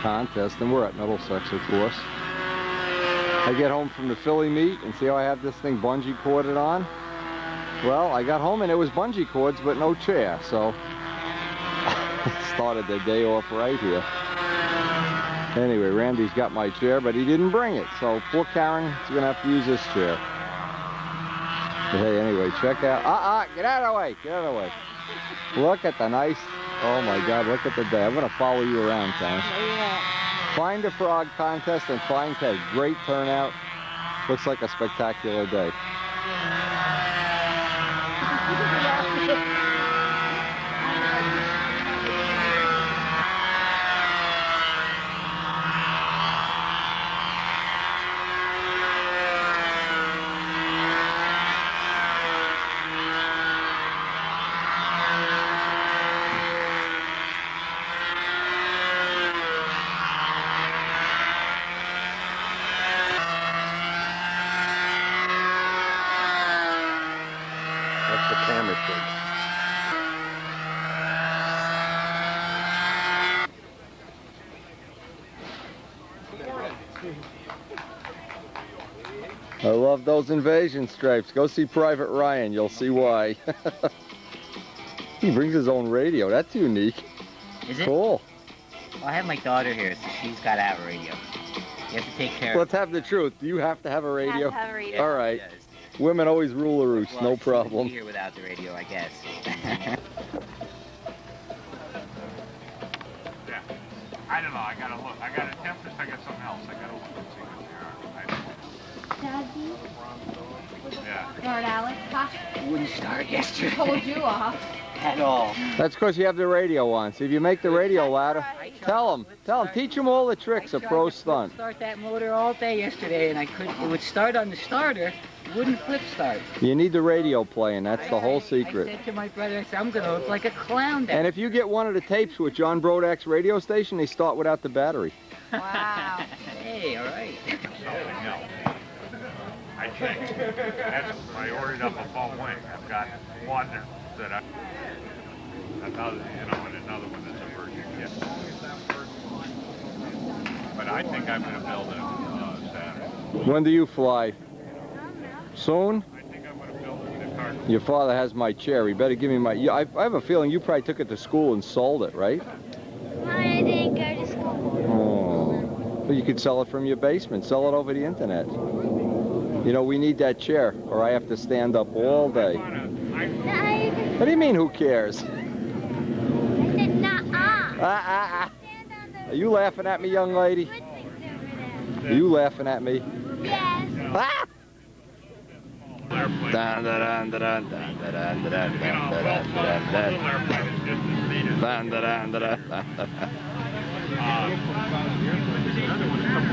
contest, and we're at Middlesex, of course. I get home from the Philly meet and see how I have this thing bungee corded on. Well, I got home and it was bungee cords, but no chair, so started the day off right here. Anyway, Randy's got my chair, but he didn't bring it, so poor Karen is going to have to use this chair. But hey, anyway, check out... get out of the way, get out of the way. Look at the nice... Oh my God, look at the day. I'm going to follow you around, Karen. Find a Frog contest and find Ted. Great turnout. Looks like a spectacular day. I love those invasion stripes. Go see Private Ryan. You'll see why. He brings his own radio. That's unique. Is it? Cool. Well, I have my daughter here, so she's got to have a radio. You have to take care Let's have the truth. Do you have to have a radio? I have to have a radio. All right. Women always rule the roost. Well, no problem. Here without the radio, I guess. Yeah. I don't know. I gotta look. I gotta attempt this. I got something else. I gotta look and see what they are. Daddy? Yeah. Lord Alex, huh? Wouldn't start yesterday. Told you off. At all. That's because you have the radio on. See, if you make the radio louder, tell them, teach them all the tricks of pro stunt. I start that motor all day yesterday, and I couldn't. It would start on the starter, it wouldn't flip start. You need the radio playing. That's the whole secret. I said to my brother, I said, I'm going to look like a clown. And if you get one of the tapes with John Brodak's radio station, they start without the battery. Wow. Hey, all right. Something else. I think. I ordered up a foam wing. I've got one that another, and another one that's a virgin kit. But I think I'm going to build it Saturday. When do you fly? Soon? I think I'm going to build it the Cardinal. Your father has my chair. He better give me my... I have a feeling you probably took it to school and sold it, right? I didn't go to school. Oh. But you could sell it from your basement. Sell it over the internet. You know, we need that chair, or I have to stand up all day. What do you mean, who cares? I said, nuh-uh. Are you laughing at me, young lady? Are you laughing at me? Yes. Ah!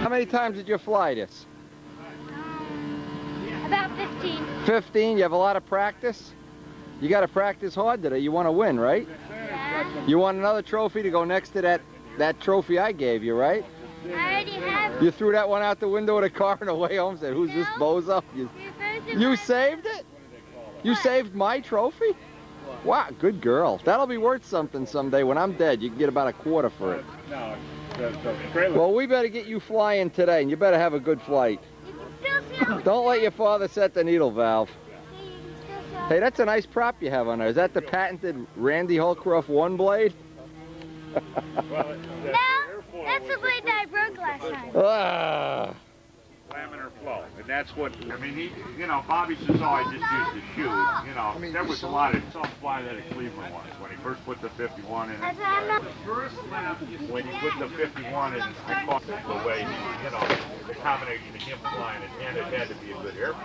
How many times did you fly this? About 15. 15? You have a lot of practice? You got to practice hard today. You want to win, right? Yeah. You want another trophy to go next to that trophy I gave you, right? I already have. You threw that one out the window of the car on the way home and said, who's this bozo? You saved it? You saved my trophy? Wow, good girl. That'll be worth something someday. When I'm dead, you can get about a quarter for it. No, well, we better get you flying today, and you better have a good flight. Don't let your father set the needle valve. Hey, that's a nice prop you have on there. Is that the patented Randy Holcroft one blade? No, that's the blade that I broke last time. Ah. laminar flow, and that's what, I mean, he, Bobby says, oh, I just used the shoe, there was a lot of, saw him fly that at Cleveland once, when he first put the 51 in. When he put the 51 in, I caught the way, the combination of him flying it, and it had to be a good airplane.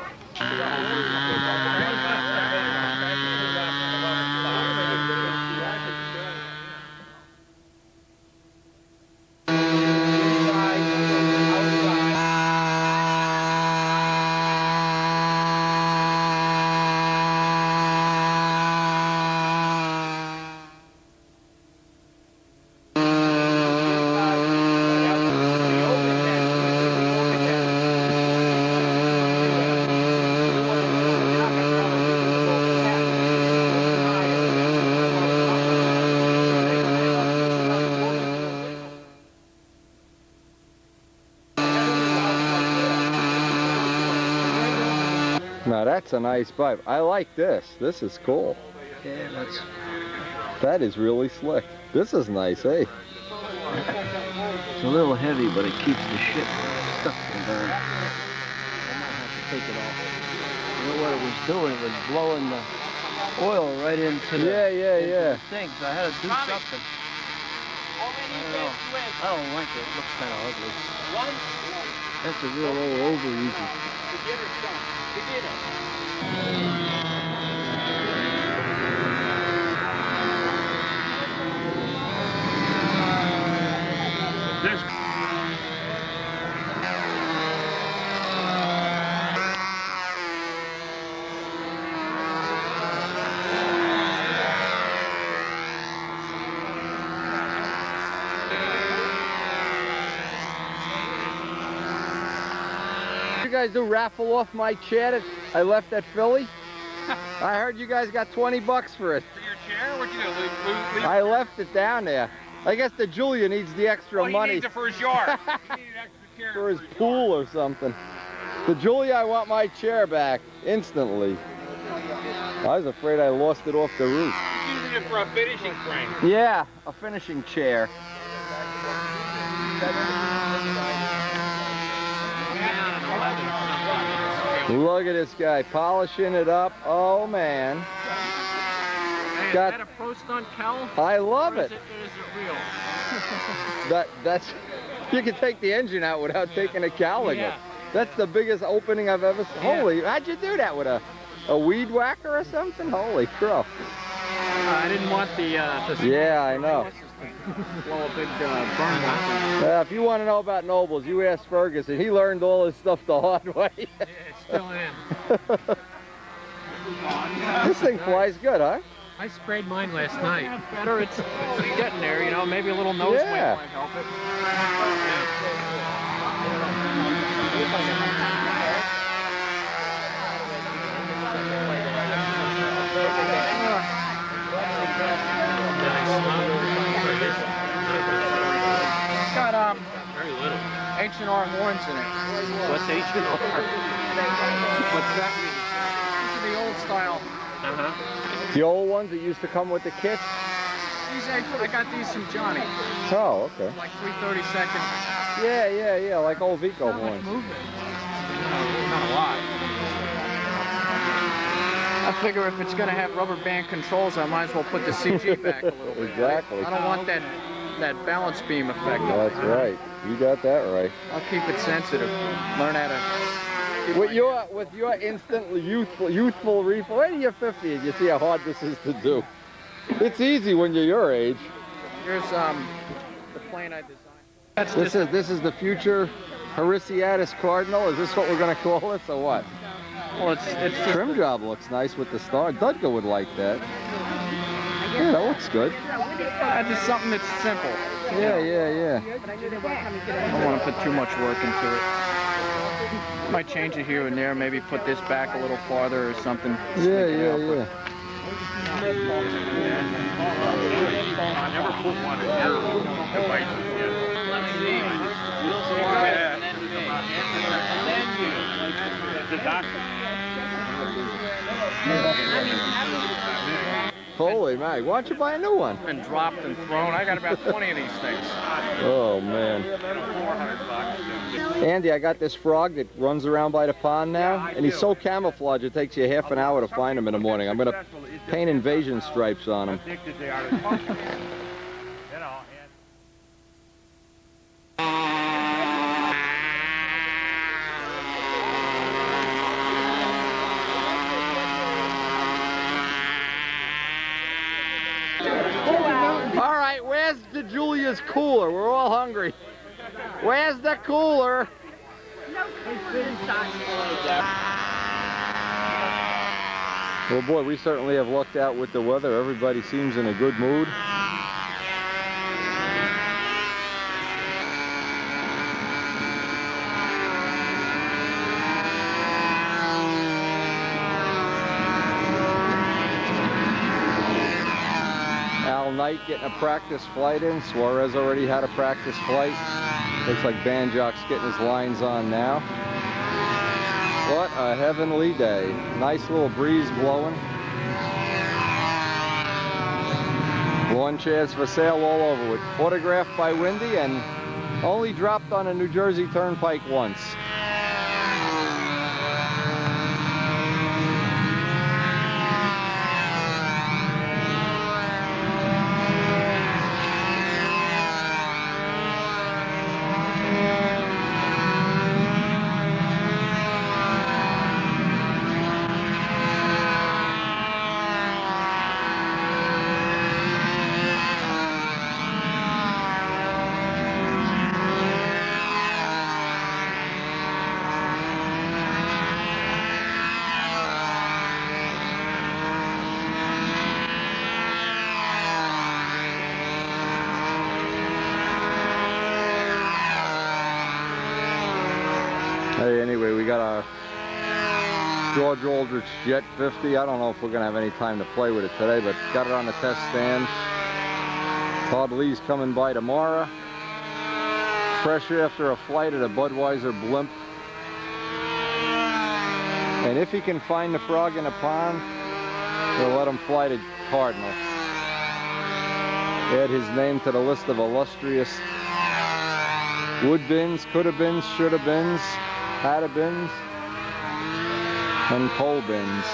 Now that's a nice pipe. I like this. This is cool. Yeah, That is really slick. This is nice, eh? it's a little heavy, but it keeps the shit stuck in there. I might have to take it off. You know what it was doing? It was blowing the oil right into the, yeah. the thing, so I had to do something. I don't like it. It looks kind of ugly. That's a real old over-easy. You guys do raffle off my chair that I left at Philly? I heard you guys got 20 bucks for it. For your chair? What'd you do? Leave I left it down there. I guess the Julia needs the extra money. He needs it for his yard. He needed extra chair for his pool or something. The Julia, I want my chair back instantly. I was afraid I lost it off the roof. He's using it for a finishing frame. Yeah, a finishing chair. Look at this guy polishing it up. Oh man. Hey, is Got, that a Pro Stunt cowl? I love it. Is it real? That's you can take the engine out without taking a cowling it. That's the biggest opening I've ever seen. Holy, how'd you do that with a weed whacker or something? Holy crow. I didn't want the yeah, I know. blow a big burn hole. If you want to know about Nobles, you ask Ferguson. He learned all his stuff the hard way. Yeah, it's still in. This thing flies good, huh? I sprayed mine last night. Better, it's getting there, you know, maybe a little nose wind might help it. It's got Very little. H&R horns in it. What's H&R? What's that mean? These are the old style. The old ones that used to come with the kits? These I got these from Johnny. Oh, okay. Like 3/32. Yeah, like old Vico horns. Movement. Not a lot. I figure if it's going to have rubber band controls, I might as well put the CG back a little bit. Exactly. I don't want that balance beam effect. That's right. You got that right. I'll keep it sensitive. Learn how to. With your instant youthful refill, wait till you're 50 and you see how hard this is to do. It's easy when you're your age. Here's the plane I designed. This is the future Harisiatus Cardinal. Is this what we're going to call it, or what? Well, it's just Trim job looks nice with the star. Dudka would like that. Yeah, that looks good. just something that's simple. Yeah. I don't want to put too much work into it. Might change it here and there. Maybe put this back a little farther or something. Yeah. I never put one in your devices yet. The doctor. Holy man, why don't you buy a new one? Been dropped and thrown. I got about 20 of these things. Oh man. Andy, I got this frog that runs around by the pond now, and he's so camouflaged it takes you half an hour to find him in the morning. I'm gonna paint invasion stripes on him. All right, where's the Julia's cooler? We're all hungry. Where's the cooler? Well, boy, we certainly have lucked out with the weather. Everybody seems in a good mood. Knight getting a practice flight in. Suarez already had a practice flight. Looks like Banjock's getting his lines on now. What a heavenly day. Nice little breeze blowing. Lawn chairs for sale all over with. Autographed by Wendy and only dropped on a New Jersey Turnpike once. Hey, anyway, we got our George Aldrich Jet 50. I don't know if we're going to have any time to play with it today, but got it on the test stand. Todd Lee's coming by tomorrow. Fresh after a flight at a Budweiser blimp. And if he can find the frog in the pond, we'll let him fly to Cardinal. Add his name to the list of illustrious would-beens, could-have-beens, should-have-beens, had-have-beens, and coal-bins.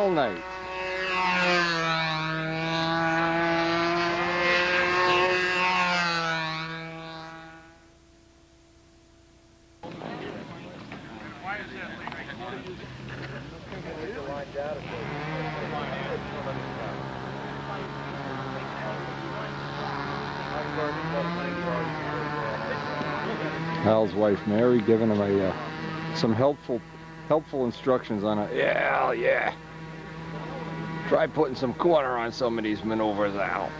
Night. Hal's wife Mary giving him some helpful instructions on it. Yeah. Try putting some corner on some of these maneuvers, Al.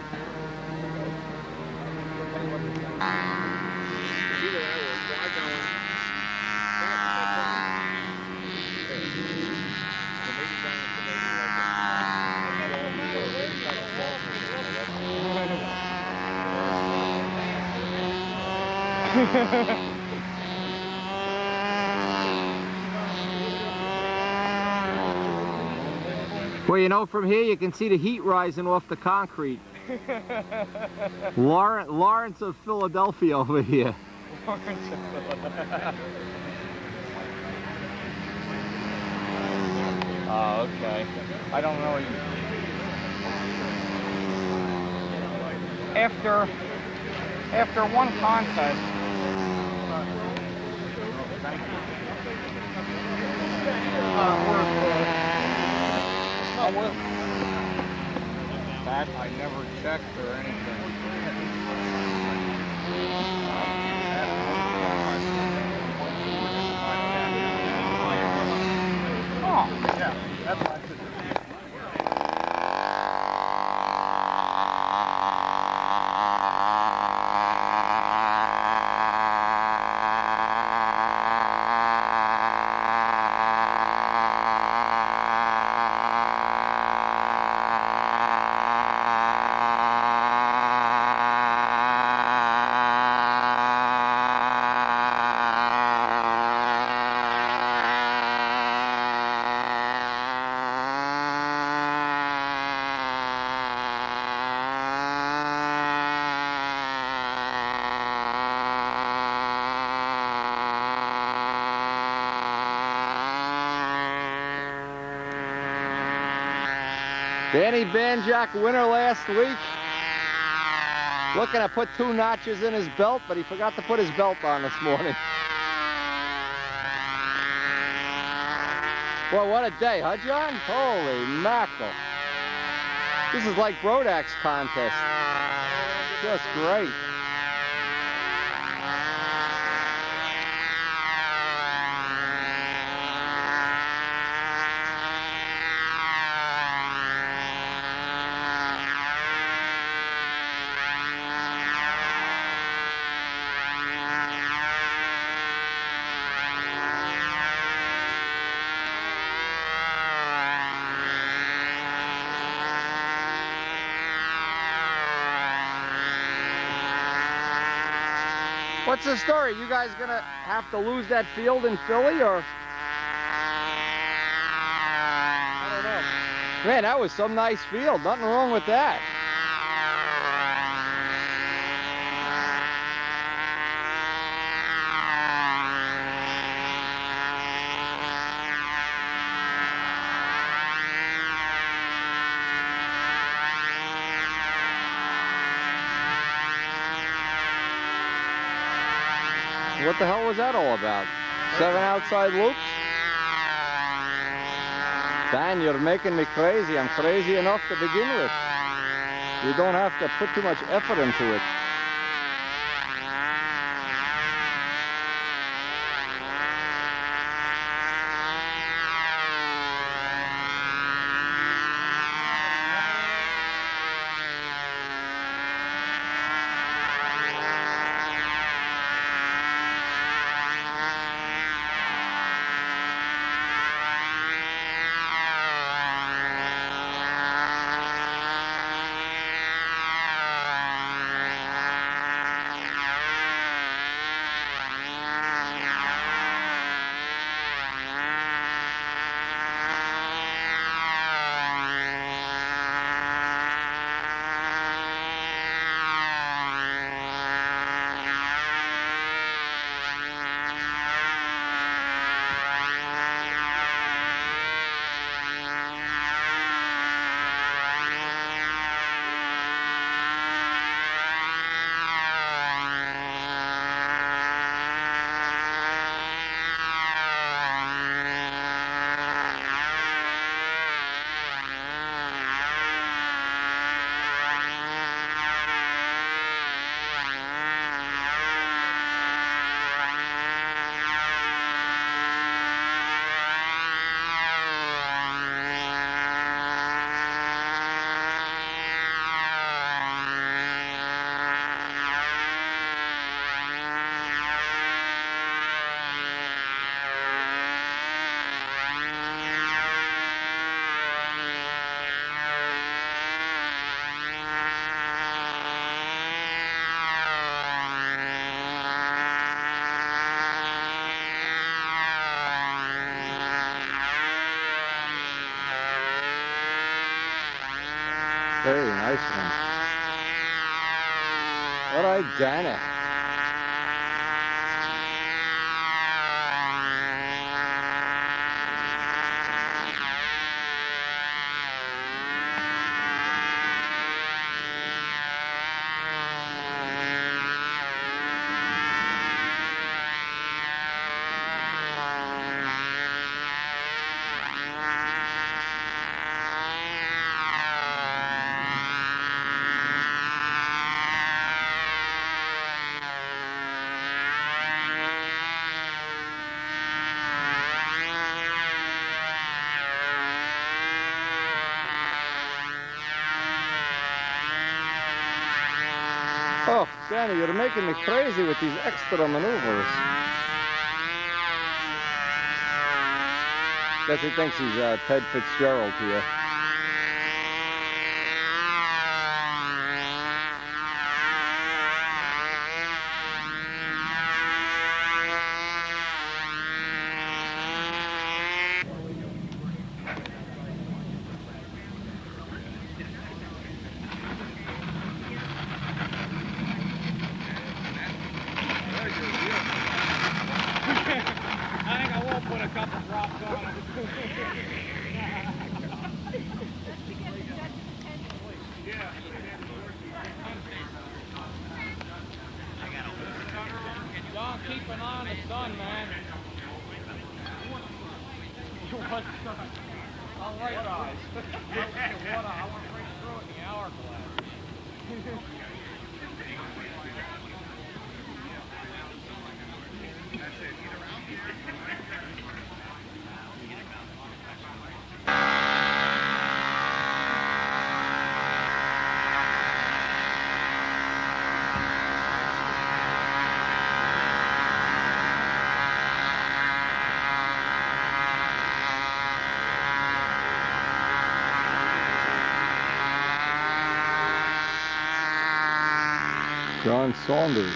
Well, you know, from here you can see the heat rising off the concrete. Lawrence of Philadelphia over here. Lawrence of Philadelphia. Oh, okay. I don't really... After one contest... Thank you. It's not worth that. I never checked or anything. Oh, yeah, that's what I should do. Danny Banjack, winner last week. Looking to put 2 notches in his belt, but he forgot to put his belt on this morning. Boy, what a day, huh, John? Holy mackerel. This is like Brodak's contest. Just great. What's the story? You guys gonna have to lose that field in Philly, or? I don't know. Man, that was some nice field. Nothing wrong with that. What the hell was that all about? 7 outside loops? Dan, you're making me crazy. I'm crazy enough to begin with. You don't have to put too much effort into it. Hey, nice one. All right, Dana. Oh, Danny, you're making me crazy with these extra maneuvers. Guess he thinks he's Ted Fitzgerald here. I think I will put a couple drops on it. John, keep an eye on the sun, man. What sun? All right, guys. I want to break through it in the hourglass. John Saunders.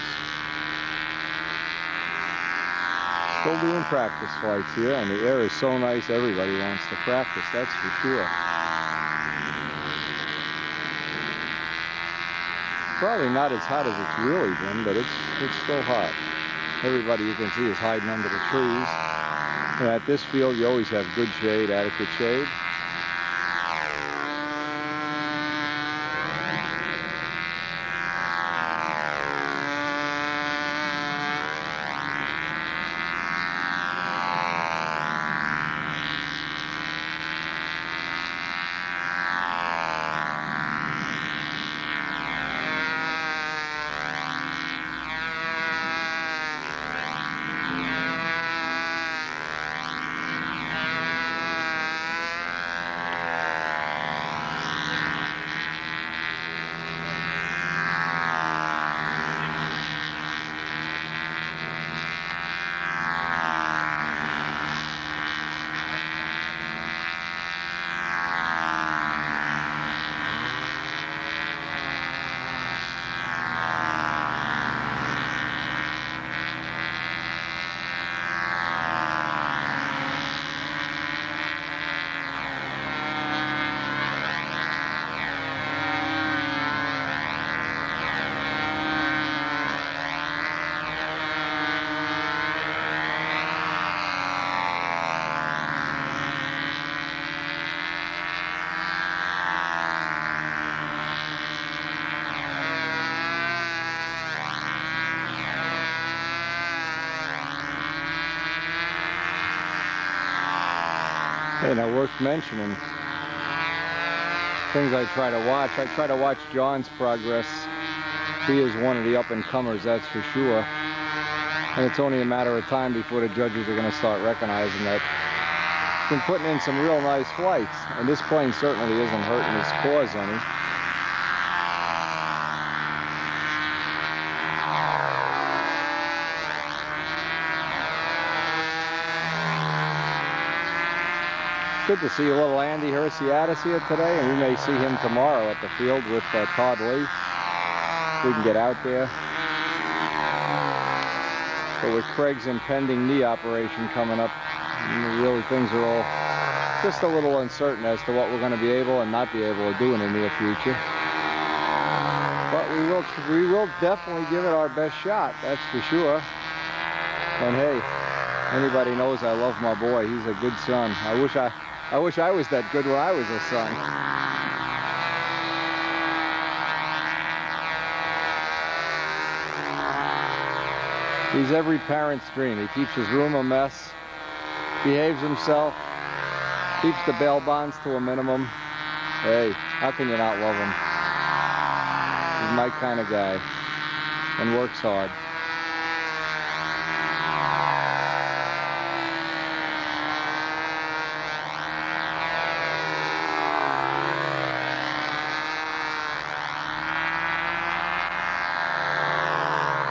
Still doing practice flights here, and the air is so nice, everybody wants to practice, that's for sure. Probably not as hot as it's really been, but it's still hot. Everybody you can see is hiding under the trees. And at this field, you always have good shade, adequate shade. Hey, now worth mentioning, things I try to watch. I try to watch John's progress. He is one of the up-and-comers, that's for sure. And it's only a matter of time before the judges are going to start recognizing that he's been putting in some real nice flights. And this plane certainly isn't hurting his cause any. Good to see a little Andy Hirsiadis here today, and we may see him tomorrow at the field with Todd Lee. We can get out there. But with Craig's impending knee operation coming up, really things are all just a little uncertain as to what we're going to be able and not be able to do in the near future. But we will definitely give it our best shot, that's for sure. And hey, anybody knows I love my boy. He's a good son. I wish I was that good when I was a son. He's every parent's dream. He keeps his room a mess, behaves himself, keeps the bail bonds to a minimum. Hey, how can you not love him? He's my kind of guy and works hard.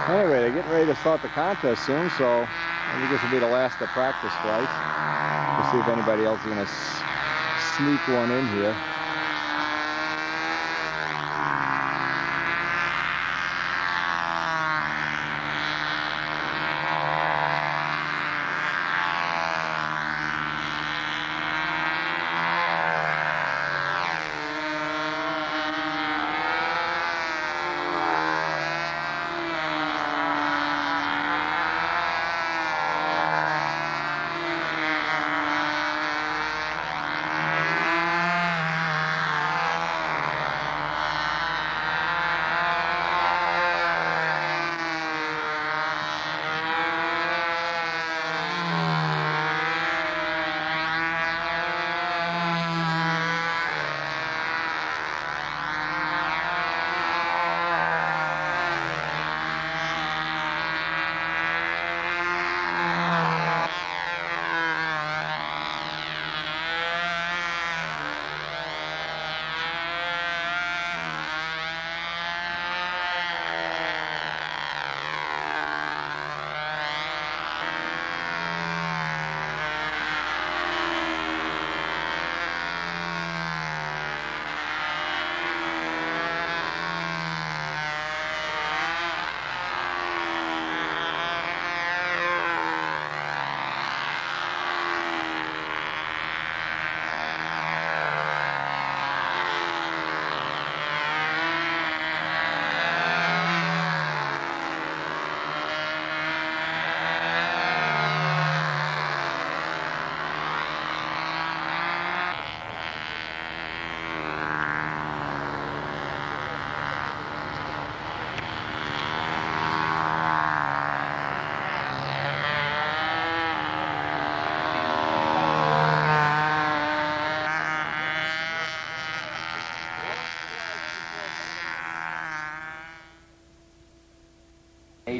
Anyway, they're getting ready to start the contest soon, so I think this will be the last of practice flights. We'll see if anybody else is going to sneak one in here.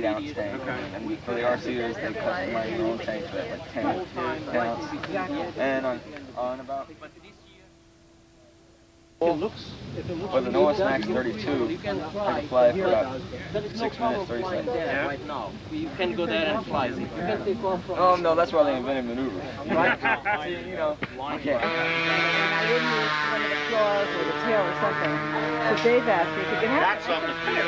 Ounce tank. Okay. And for the RCOs, they customize their own tanks with like 10 ounce. And on about. With an OS Max 32, I can fly for about 6 minutes, 30 seconds. Yeah. Right now, you can go there and fly. Oh no, that's why they invented maneuvers. Right? You know, okay. And I didn't use one of the claws or the tail or something. So they've asked me, could you have That's something to do.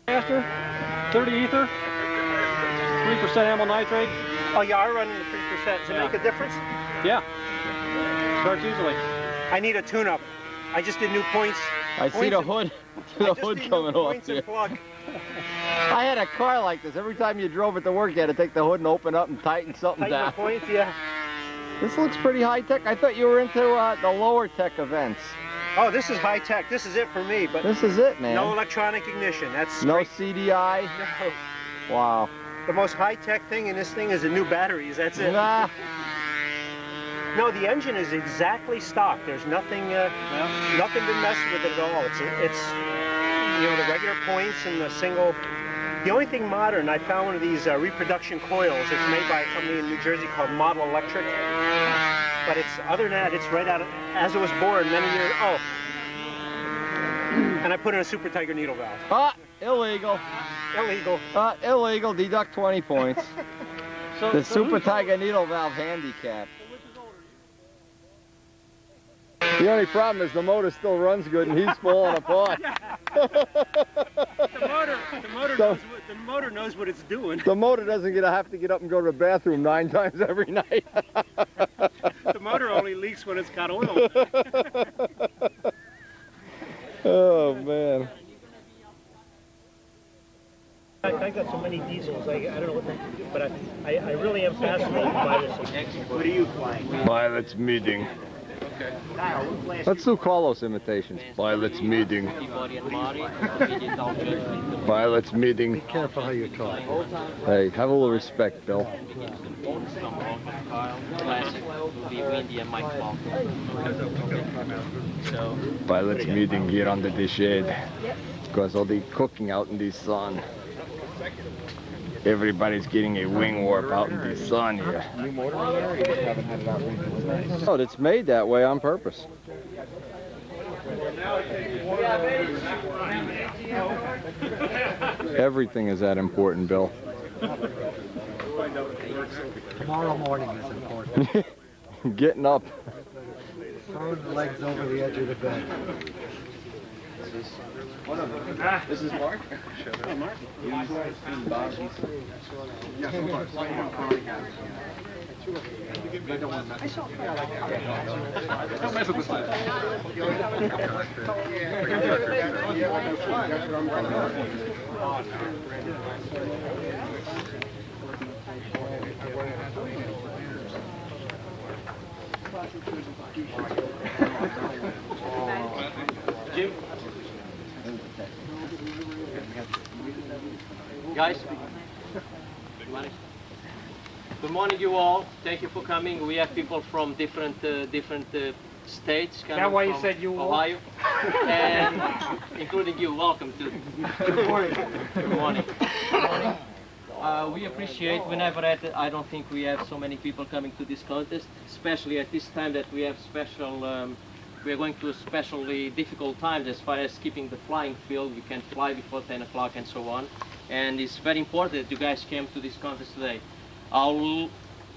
Faster, 30 ether, 3% amyl nitrate. Oh yeah, I run in the 3%. Does it make a difference? Yeah. Starts easily. I need a tune-up. I just did new points. I see the hood, coming off here. I had a car like this. Every time you drove it to work, you had to take the hood and open up and tighten something down. The points, yeah. This looks pretty high-tech. I thought you were into the lower-tech events. Oh, this is high-tech. This is it for me. But this is it, man. No electronic ignition. That's no straight. CDI? No. Wow. The most high-tech thing in this thing is the new batteries. That's it. Nah. No, the engine is exactly stock. There's nothing, nothing been messed with it at all. It's you know, the regular points and the single. The only thing modern, I found one of these reproduction coils. It's made by a company in New Jersey called Model Electric. But it's other than that, it's right out of, as it was born many years. Oh, and I put in a Super Tiger needle valve. Ah, illegal. Illegal. Illegal. Deduct 20 points. The Super Tiger needle valve handicap. The only problem is the motor still runs good and he's falling apart. The motor knows what it's doing. The motor doesn't have to get up and go to the bathroom 9 times every night. The motor only leaks when it's got oil. Oh man. I got so many diesels, I don't know what they do, but I really am fascinated by this. What are you flying? Pilot's meeting. Let's do Carlos imitations. Pilot's meeting. Pilot's meeting. Be careful how you talk. Hey, have a little respect, Bill. Pilot's meeting here under the shade. Because all the cooking out in the sun. Everybody's getting a wing warp out in the sun here. Oh, it's made that way on purpose. Everything is that important, Bill. Tomorrow morning is important. Getting up. Throwing the legs over the edge of the bed. This is Mark. Oh, Mark. Don't mess with this. Jim? Guys? Good morning, you all. Thank you for coming. We have people from different states coming. Is that why you from said you all? Ohio, and including you. Welcome to. Good morning. Good morning. We appreciate whenever I don't think we have so many people coming to this contest, especially at this time that we have special. We are going through especially difficult times as far as keeping the flying field. You can fly before 10 o'clock and so on. And it's very important that you guys came to this contest today. I'll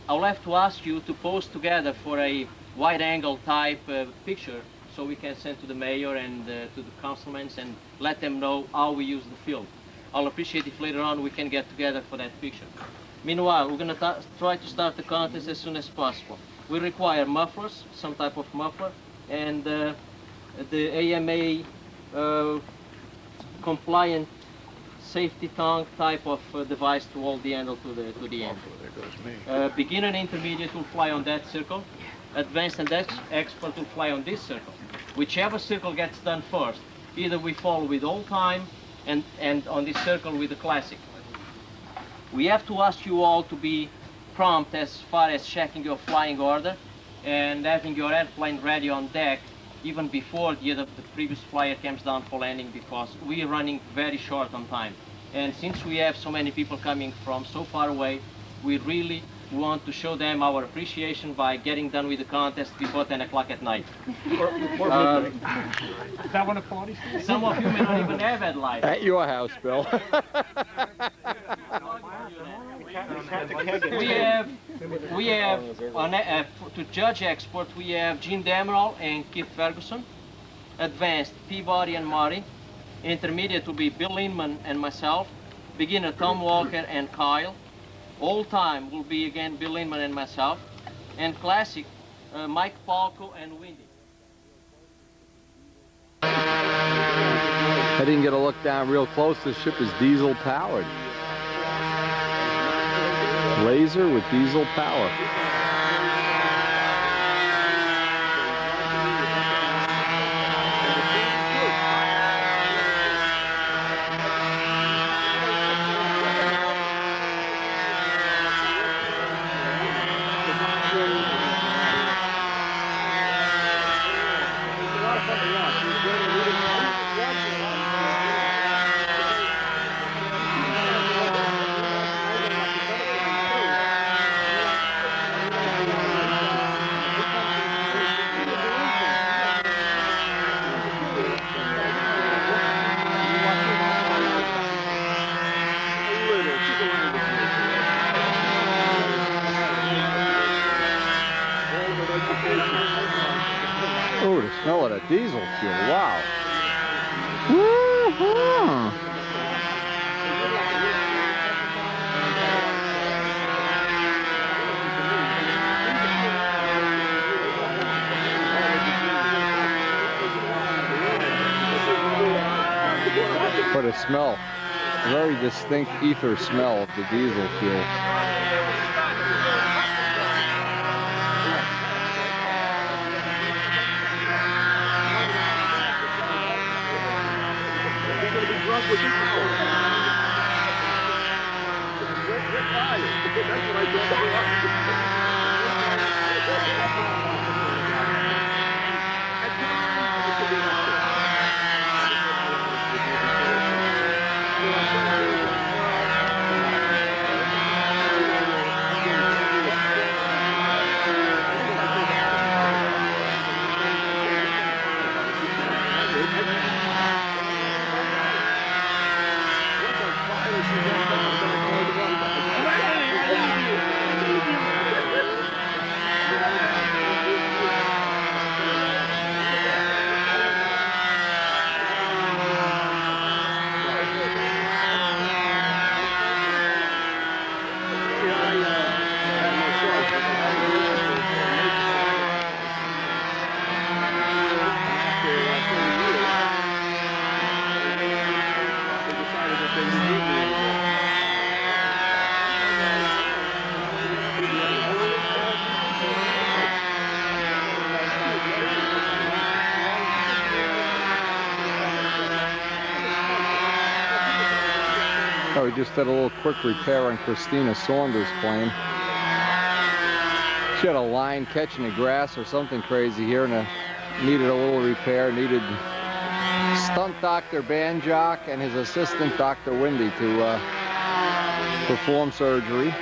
have to ask you to pose together for a wide-angle type picture so we can send to the mayor and to the councilmen and let them know how we use the field. I'll appreciate if later on we can get together for that picture. Meanwhile, we're going to try to start the contest as soon as possible. We require mufflers, some type of muffler, and the AMA compliant safety tongue type of device to hold the handle to the end. Beginner and intermediate will fly on that circle. Advanced and expert will fly on this circle. Whichever circle gets done first, either we follow with old time and on this circle with the classic. We have to ask you all to be prompt as far as checking your flying order and having your airplane ready on deck even before the previous flyer comes down for landing, because we are running very short on time. And since we have so many people coming from so far away, we really want to show them our appreciation by getting done with the contest before 10 o'clock at night. Is that one of Claudia's? Some of you may not even have headlights. At your house, Bill. We have to judge export, we have Gene Demerol and Keith Ferguson. Advanced, Peabody and Marty. Intermediate will be Bill Inman and myself. Beginner, Tom Walker and Kyle. Old time will be again Bill Inman and myself. And classic, Mike Palco and Windy. I didn't get a look down real close. The ship is diesel powered. Laser with diesel power. Ooh, the smell of the diesel fuel, wow. Woo-hoo. What a smell. A very distinct ether smell of the diesel fuel. Oh, we just did a little quick repair on Christina Saunders' plane. She had a line catching the grass or something crazy here, and needed a little repair. Needed stunt Dr. Banjock and his assistant Dr. Windy to perform surgery.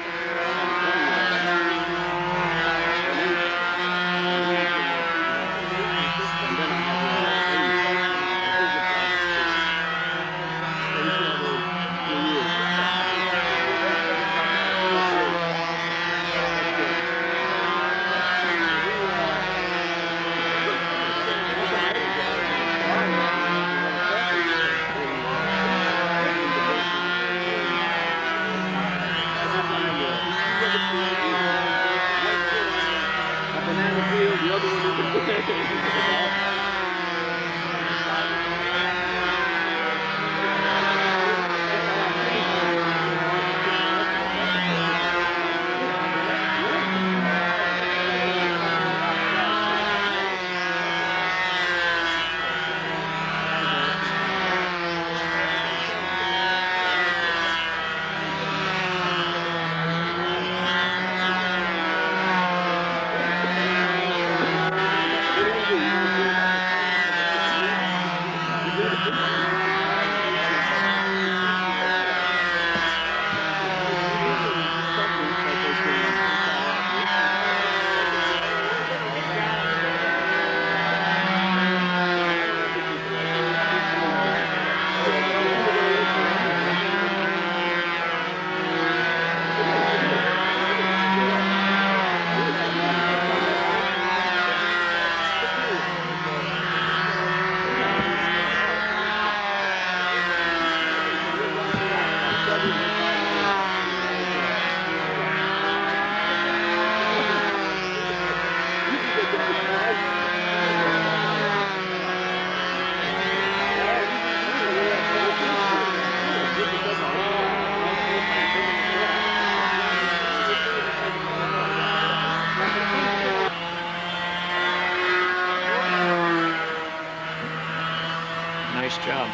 Nice job.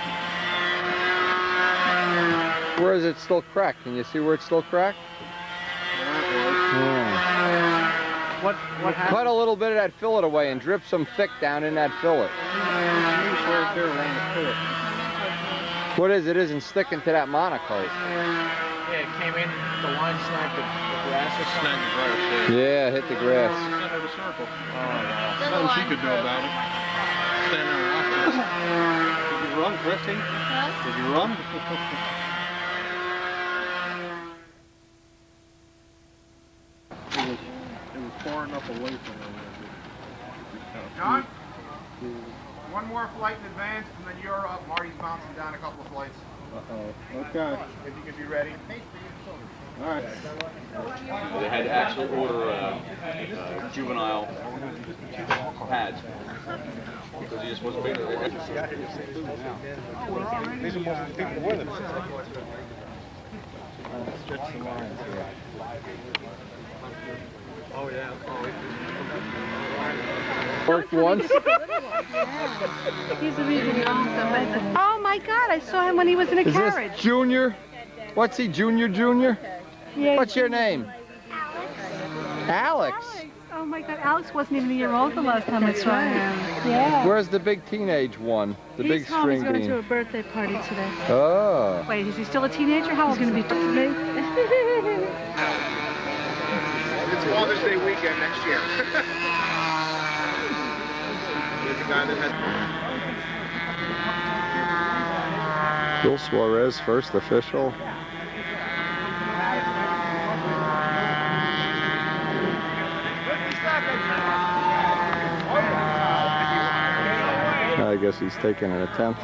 Where is it still cracked? Can you see where it's still cracked? Yeah. What happened? Cut a little bit of that fillet away and drip some thick down in that fillet. What is it? Isn't sticking to that monocoat. Yeah, it came in, the line snagged the grass or something. Snagged the grass, yeah. Yeah, hit the grass. Center of the circle. Oh, no. Nothing she could do about it. Stand there and watch this. Did you run, Christy? Huh? Did you run? It was far enough away from her. John? one more flight in advance, and then you're up. Marty's bouncing down a couple of flights. Uh-oh. Okay. If you can be ready. All right. They had to actually order juvenile pads because he just wasn't big enough. These are most of the people with him. Stretch the lines here. Oh, yeah. Worked once. He's the reason he owns them. Oh my God, I saw him when he was in a carriage. This Junior? What's he, Junior? Yeah, What's your name? Alex. Oh my God, Alex wasn't even a year old the last time I saw him. Yeah. Where's the big teenage one? The big He's home. string He's going bean. to a birthday party today. Oh. Wait, is he still a teenager? How old is he going to be? Me? It's Father's Day weekend next year. There's a guy that had... Bill Suarez, first official. I guess he's taking an attempt.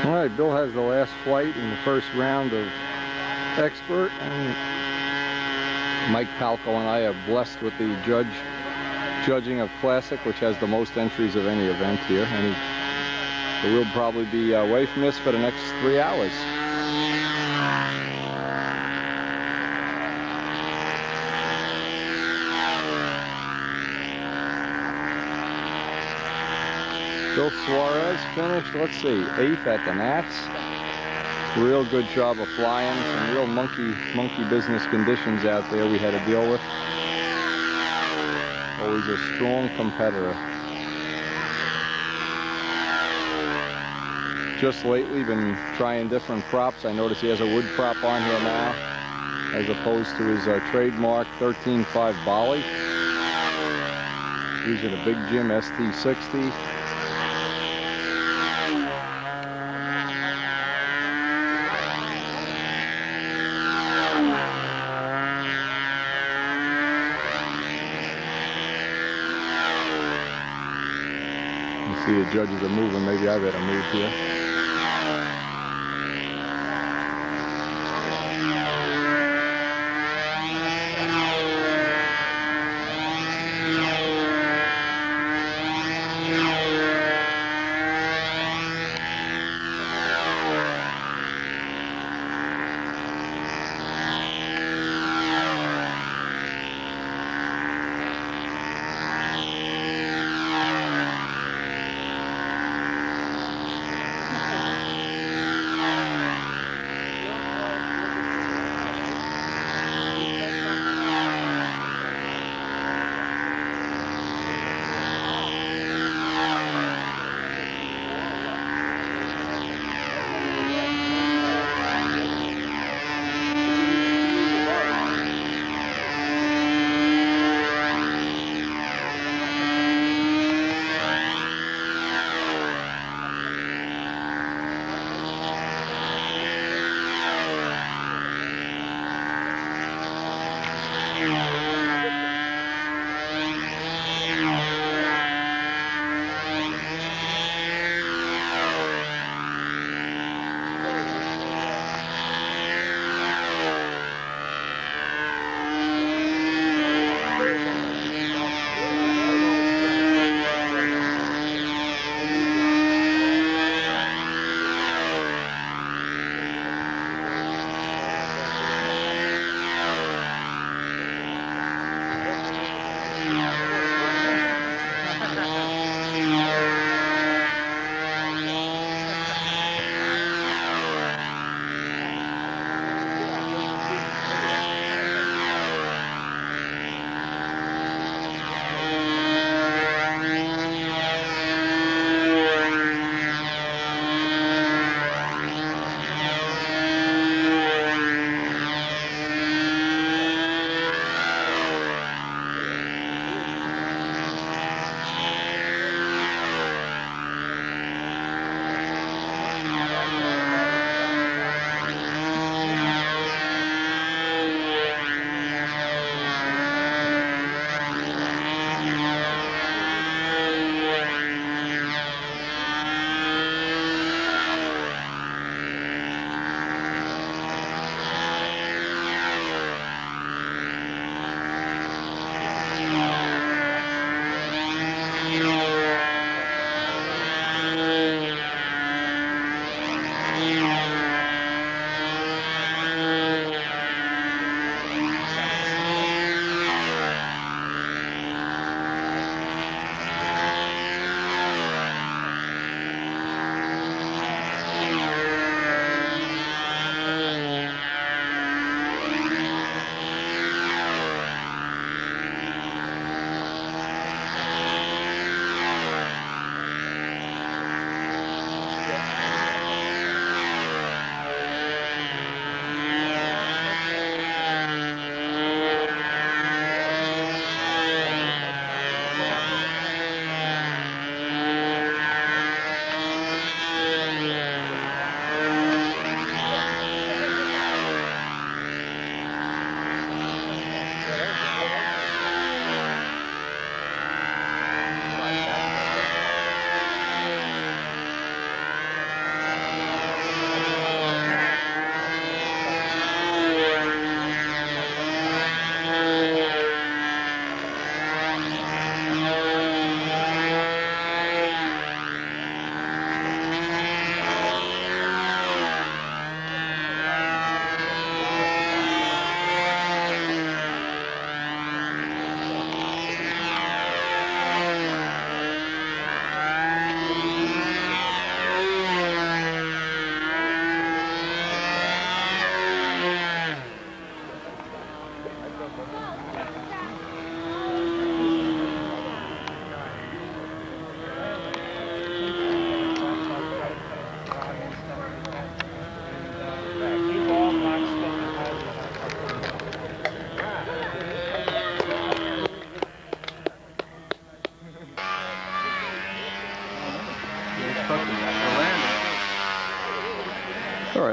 All right, Bill has the last flight in the first round of expert, and Mike Palco and I are blessed with the judging of Classic, which has the most entries of any event here, and we'll probably be away from this for the next 3 hours. Bill Suarez finished, let's see, 8th at the Nats. Real good job of flying. Some real monkey business conditions out there we had to deal with. Always a strong competitor. Just lately been trying different props. I notice he has a wood prop on here now, as opposed to his trademark 13.5 Bali. Using a Big Jim ST60. See the judges are moving, maybe I better move here.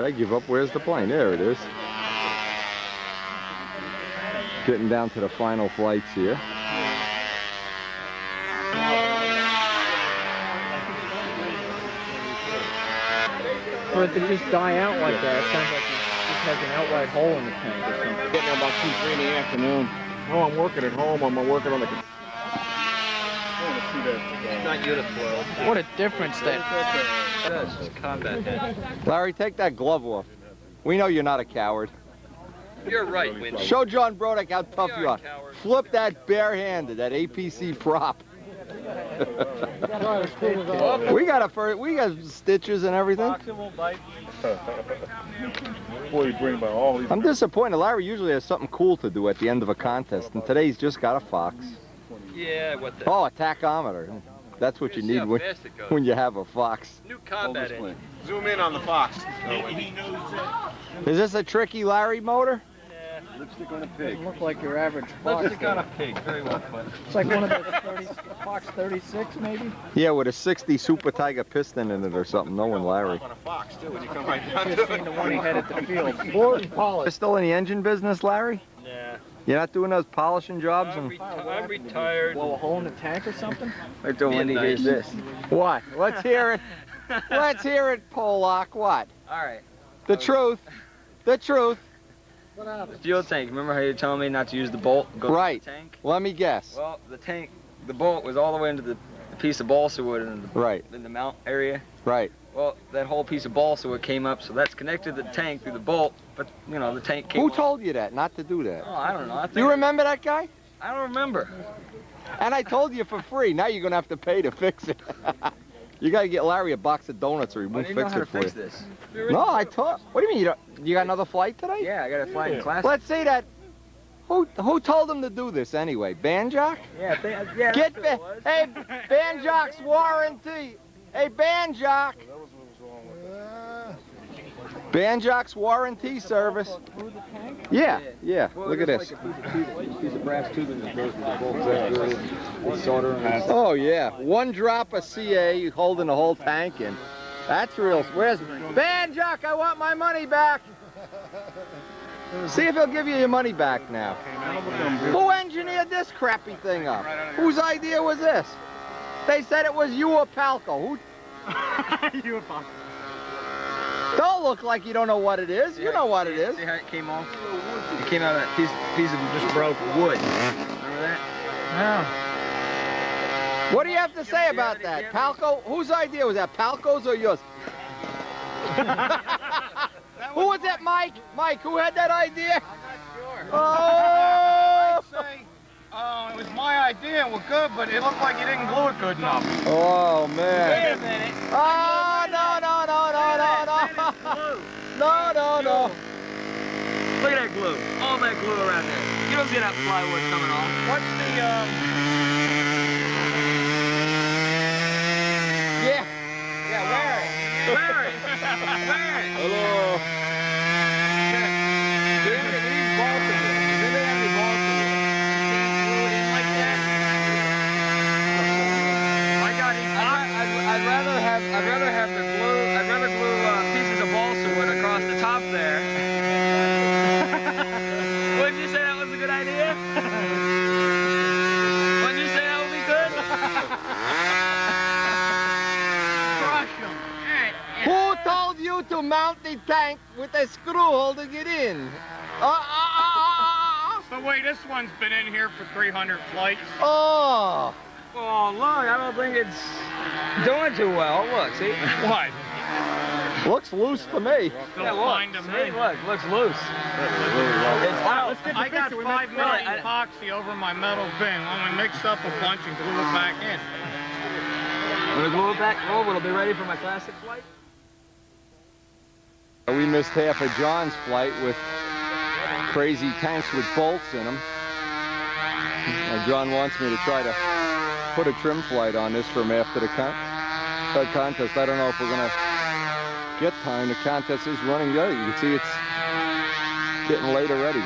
I give up. Where's the plane? There it is. Getting down to the final flights here. For it to just die out like that, it sounds like it just has an outright hole in the tank or something. Getting there about 2, 3 in the afternoon. Oh, I'm working at home. I'm working on the... I want to see that. Not Uniflow. What a difference that does. It's combat head. Larry, take that glove off. We know you're not a coward. You're right, Windy. Show John Brodak how tough you are. Flip that barehanded, that APC prop. we got stitches and everything. I'm disappointed. Larry usually has something cool to do at the end of a contest, and today he's just got a fox. Yeah, what the... Oh, a tachometer. That's what you need when you have a fox. New combat engine. Zoom in on the fox. Is this a tricky Larry motor? Lipstick on a pig. doesn't look like your average fox. Lipstick on a pig. Very well put. It's like one of those Fox 36, maybe? Yeah, with a 60 Super Tiger piston in it or something. No one, Larry. On a fox too when you come right down Just to seen the one he had at the field. You're still in the engine business, Larry? Yeah. You're not doing those polishing jobs? I'm retired. Blow a hole in the tank or something? Wait till Wendy hears this. What? Let's hear it. Let's hear it, Polak. What? All right. The truth. The truth. The fuel tank. Remember how you were telling me not to use the bolt? Go Right. To the tank? Let me guess. Well, the bolt was all the way into the piece of balsa wood in the mount area. Right. Well, that whole piece of balsa wood came up, so that's connected to the tank through the bolt. But you know, the tank came. Who told you that? Not to do that. Oh, I don't know. You remember that guy? I don't remember. And I told you for free. Now you're gonna have to pay to fix it. You gotta get Larry a box of donuts or he won't fix it for you. This. No, I told. What do you mean? You got another flight today? Yeah, I got a flight in class. Let's see that. Who told him to do this anyway? Banjock? Yeah, yeah. Get hey, Banjock's warranty. Hey, Banjock. Banjock's warranty service. Yeah. Well, look at this. Like a piece of brass tubing that goes with the bolt solder and Oh yeah, one drop of CA holding the whole tank in. That's real. Where's Banjock? I want my money back. See if he'll give you your money back now. Who engineered this crappy thing up? Whose idea was this? They said it was you or Palco. Who? You a Palco. Don't look like you don't know what it is. You know what it is. See how it came off? It came out of that piece of just broke wood. Remember that? Yeah. What do you have to say about that? Palco? Whose idea was that? Palco's or yours? Who was that, Mike? Mike, who had that idea? I'd say it was my idea. It was good, but it looked like you didn't glue it good enough. Oh, man. Wait a minute. Oh, no. No. Look at that glue. All that glue around there. You don't see that plywood coming off. What's the, Yeah, wear it. Wear it. Hello. These balsa wood. Does anybody have any balsa wood? You can't glue it in like that? I'd rather have the glue. I'd rather glue pieces of balsa wood across the top there. Wouldn't you say that was a good idea? Wouldn't you say that would be good? Who told you to mount the tank with a screw holding it in? So wait, this one's been in here for 300 flights. Oh. Oh, look, I don't think it's doing too well. Look, see? What? Looks loose to me. Yeah, look, see? Look, looks loose. I got 5 minutes epoxy over my metal bin. I'm going to mix up a bunch and glue it back in. When I glue it back over, it'll be ready for my classic flight. We missed half of John's flight with crazy tanks with bolts in them. John wants me to try to put a trim flight on this for him after the contest. I don't know if we're going to get time. The contest is running good. You can see it's getting late already.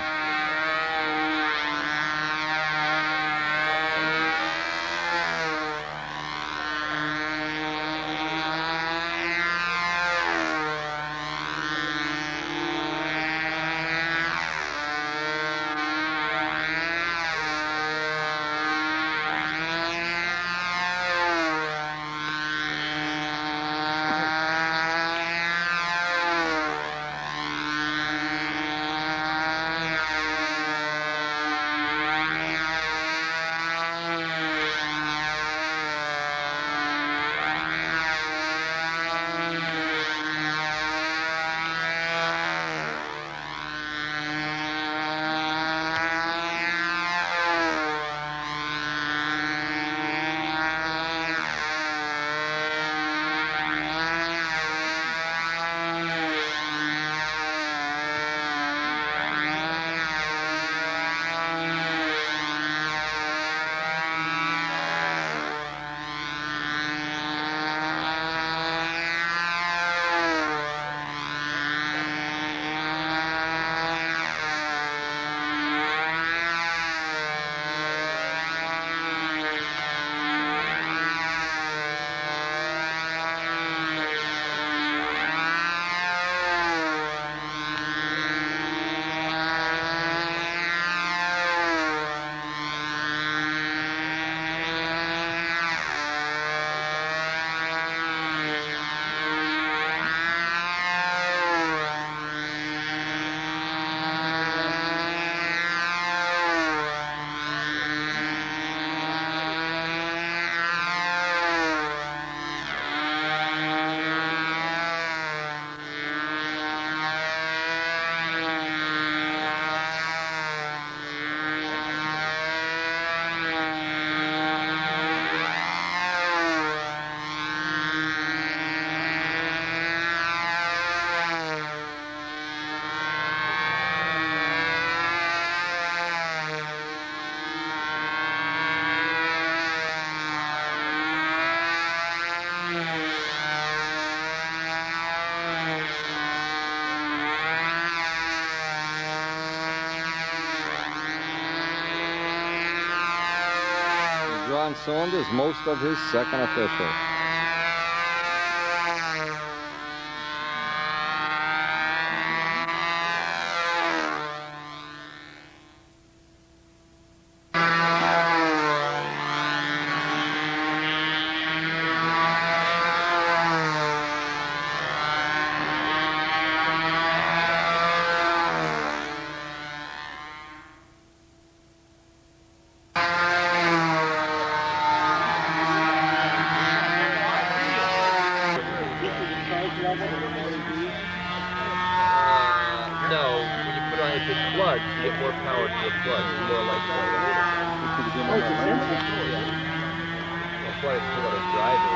John Saunders most of his second official. No, when you put on if it floods, you get more power to the flood, more lightweight. That's why it's still got a driver,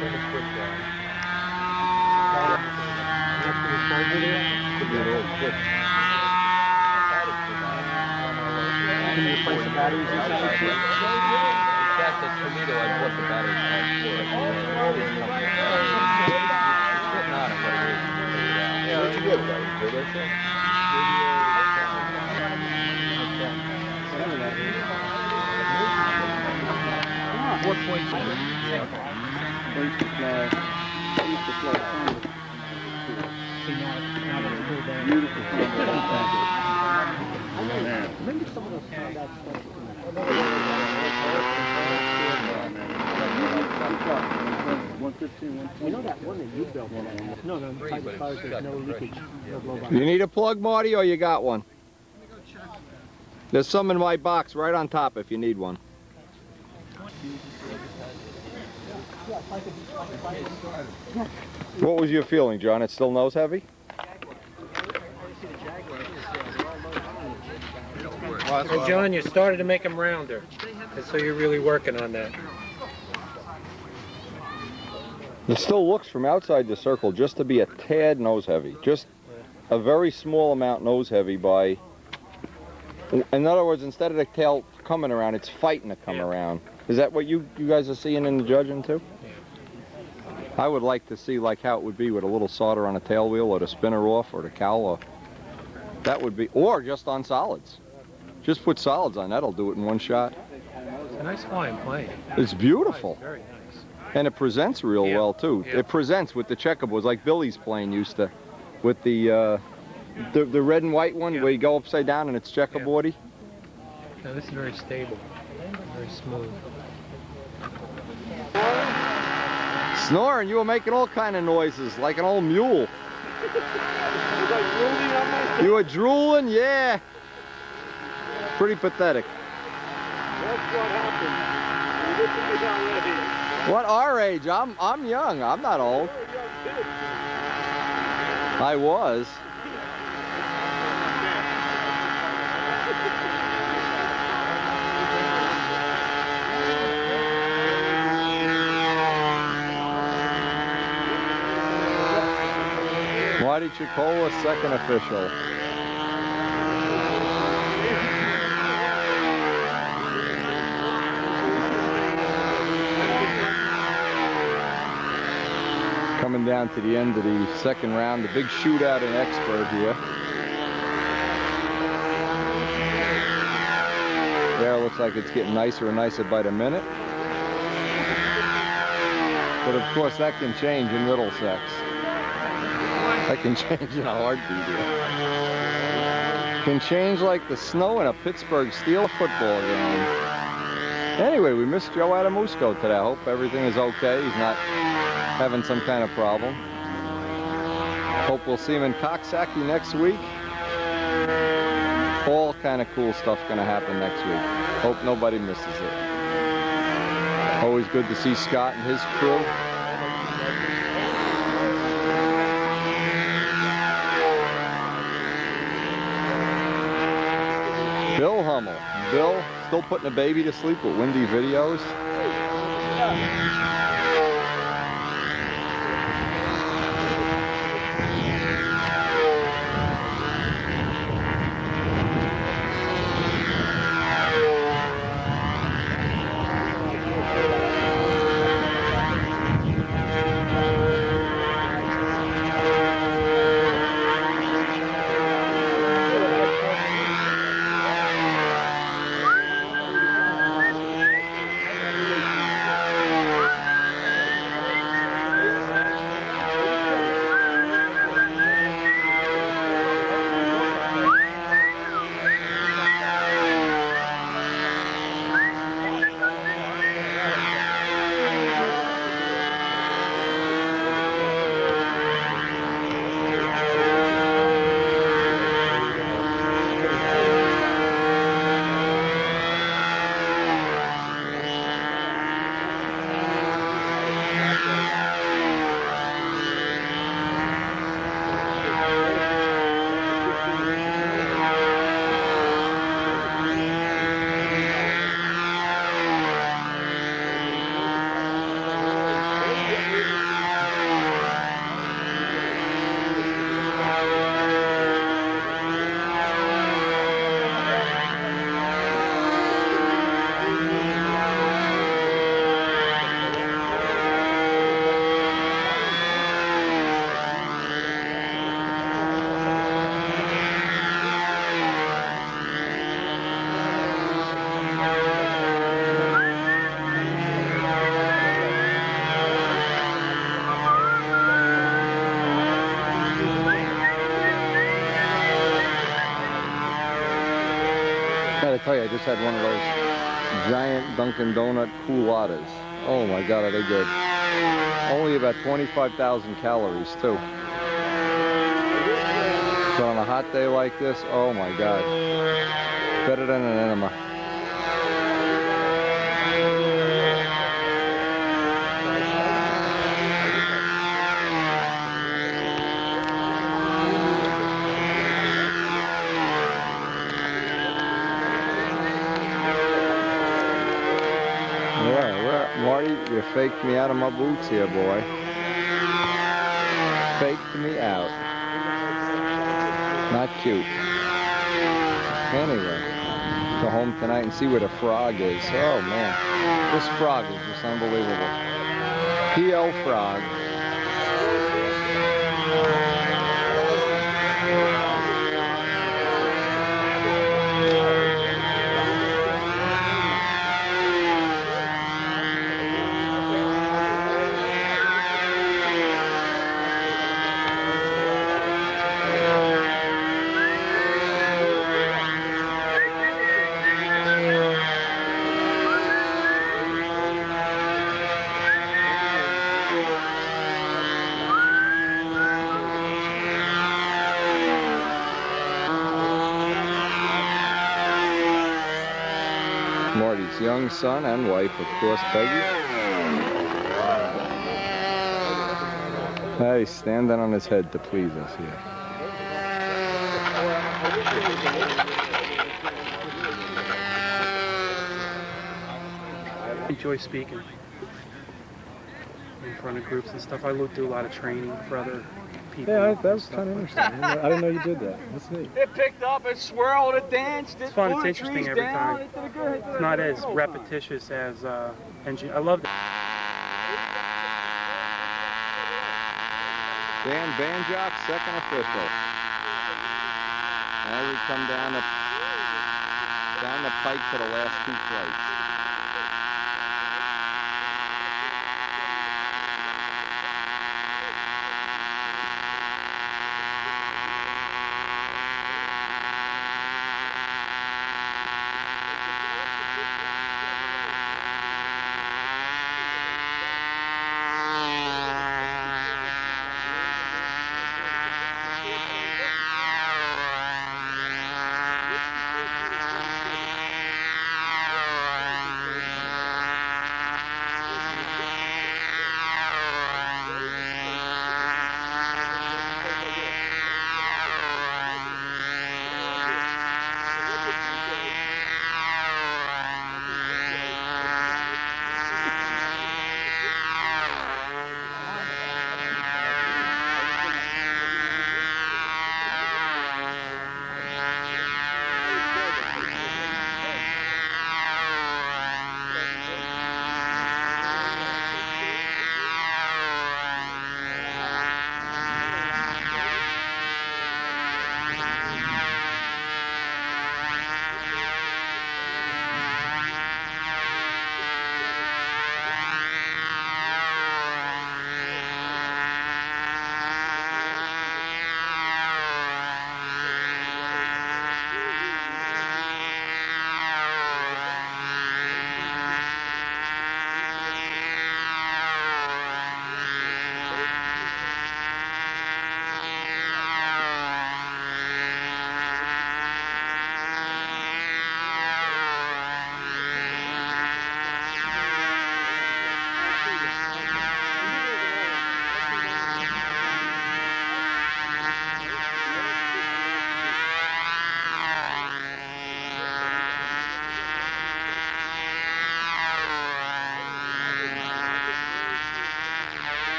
Turn the switch down. Could be an old switch. Can you replace the batteries inside the switch? If that's a Toledo, I'd want the battery pack for it. It's written on it what it is. Yeah, what'd you get, buddy? What did I say? What points? Beautiful. Maybe some of those combat stuff. We know that one that you built. No, inside the cars there's no leakage. You need a plug, Marty, or you got one? There's some in my box right on top if you need one. What was your feeling, John? It's still nose heavy? Hey, John, you started to make them rounder, and so you're really working on that. It still looks from outside the circle just to be a tad nose heavy. Just a very small amount nose heavy by... In other words, instead of the tail coming around, it's fighting to come around. Is that what you guys are seeing in the judging too? I would like to see like how it would be with a little solder on a tail wheel or the spinner off or the cowl. Or, that would be, or just on solids. Just put solids on, that'll do it in one shot. It's a nice flying plane. It's beautiful. Very nice. And it presents real well too. It presents with the checkerboards like Billy's plane used to, with the red and white one where you go upside down and it's checkerboardy. No, this is very stable, very smooth. Snoring, you were making all kind of noises like an old mule. You were drooling, yeah. Pretty pathetic. That's what happened. You get me down right here. What our age? I'm young. I'm not old. I was. Marty Chicola, second official. Coming down to the end of the second round, the big shootout in Expert here. There, looks like it's getting nicer and nicer by the minute. But of course, that can change in Middlesex. That can change in a heartbeat here. Can change like the snow in a Pittsburgh Steelers football game. Anyway, we missed Joe Adamusco today. I hope everything is okay. He's not having some kind of problem. Hope we'll see him in Coxsackie next week. All kind of cool stuff gonna happen next week. Hope nobody misses it. Always good to see Scott and his crew. Bill Hummel. Bill still putting a baby to sleep with windy videos. Gotta tell you, I just had one of those giant Dunkin' Donut culottes. Oh my God, are they good. Only about 25,000 calories too. But on a hot day like this, oh my God. Better than an enema. Marty, you faked me out of my boots here, boy. Faked me out. Not cute. Anyway, go home tonight and see where the frog is. Oh man, this frog is just unbelievable. PL frog. Marty's young son and wife, of course, Peggy. He's standing on his head to please us here. I enjoy speaking in front of groups and stuff. I do a lot of training for other people. Yeah, that was kind of interesting. I didn't know you did that. That's neat. It picked up, it swirled, it danced, it's fun. It's interesting every time. It's not as repetitious as engine. I love that. Dan Banjock, second official. Now we come down the pike to the last two flights.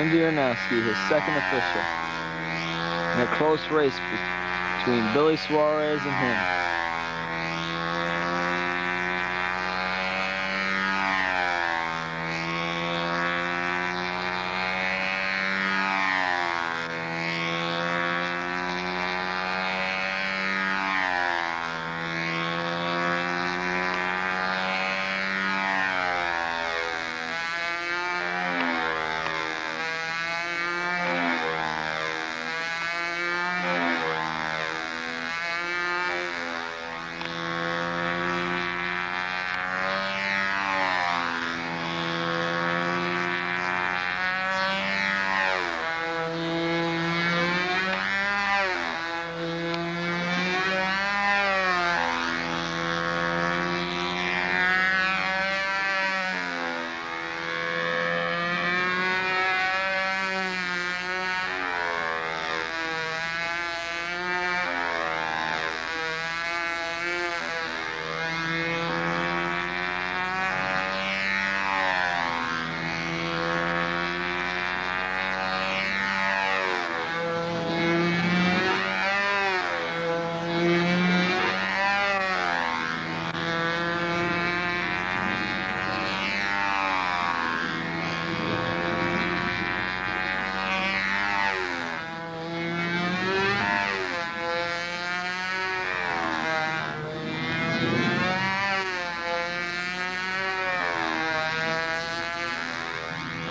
Wendy Arnowski, his second official. In a close race between Billy Suarez and him.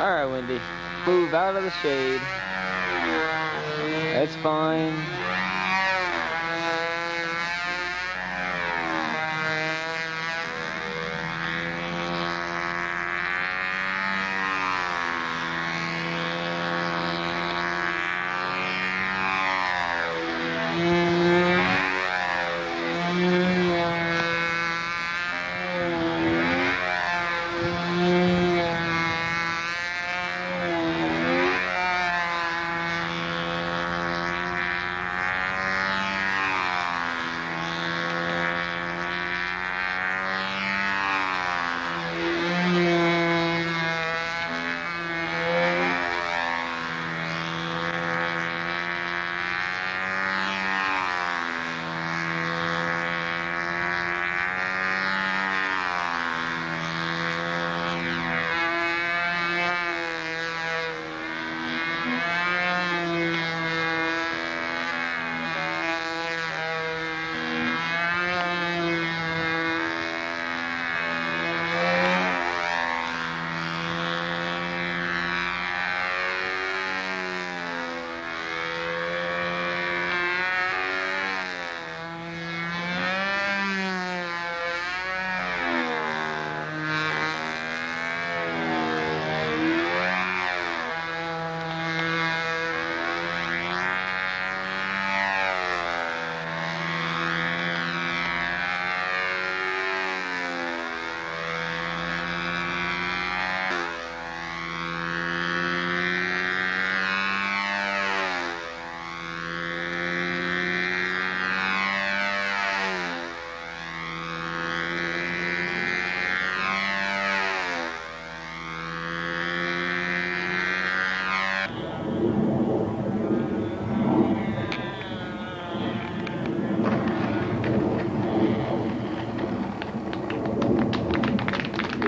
All right, Wendy, move out of the shade. That's fine.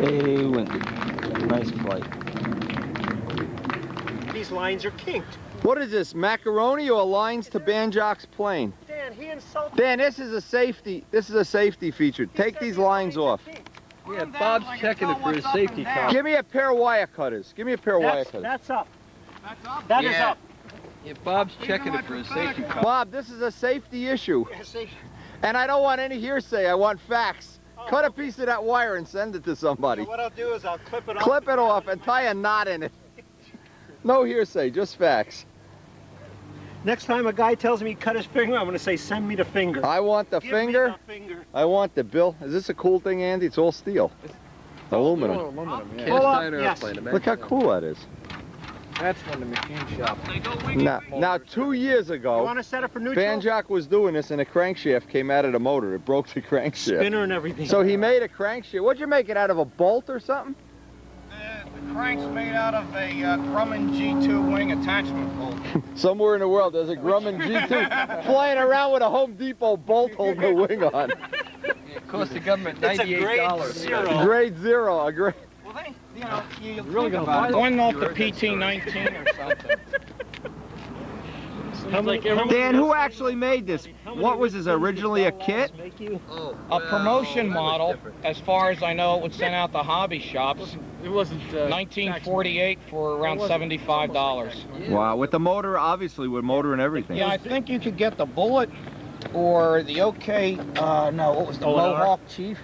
Hey, Wendy. Nice flight. These lines are kinked. What is this, macaroni or lines to Banjock's plane? Dan, he insulted Dan, this is a safety feature. Take these lines off. Yeah, Bob's checking it for his safety car. Give me a pair of wire cutters. Give me a pair of wire cutters. That's up. That's up? That is up. Yeah, Bob's checking it for his safety car. Bob, this is a safety issue. And I don't want any hearsay. I want facts. Cut a piece of that wire and send it to somebody. What I'll do is I'll clip it off. Clip it off and tie a knot in it. No hearsay, just facts. Next time a guy tells me he cut his finger, I'm going to say, send me the finger. I want the finger. Me the finger. I want the bill. Is this a cool thing, Andy? It's all steel. Aluminum. Aluminum, yeah. Cast iron airplane. Look how cool that is. That's from the machine shop. Now 2 years ago, You want to set it for neutral? Banjock was doing this and a crankshaft came out of the motor. It broke the crankshaft. Spinner and everything. So he made a crankshaft. What'd you make it out of, a bolt or something? crank's made out of a Grumman G2 wing attachment bolt. Somewhere in the world, there's a Grumman G2 flying around with a Home Depot bolt holding the wing on. It cost the government $98. It's a grade 0. Grade 0, a grade. Well, they, you know, you really think about it. Going off the PT-19 or something. Dan, who actually made this? What was this, originally a kit? A promotion model, as far as I know, it was sent out to hobby shops. It wasn't 1948 for around $75. Wow, with the motor, obviously, with motor and everything. Yeah, I think you could get the Bullet or the OK, no, what was the Mohawk Chief?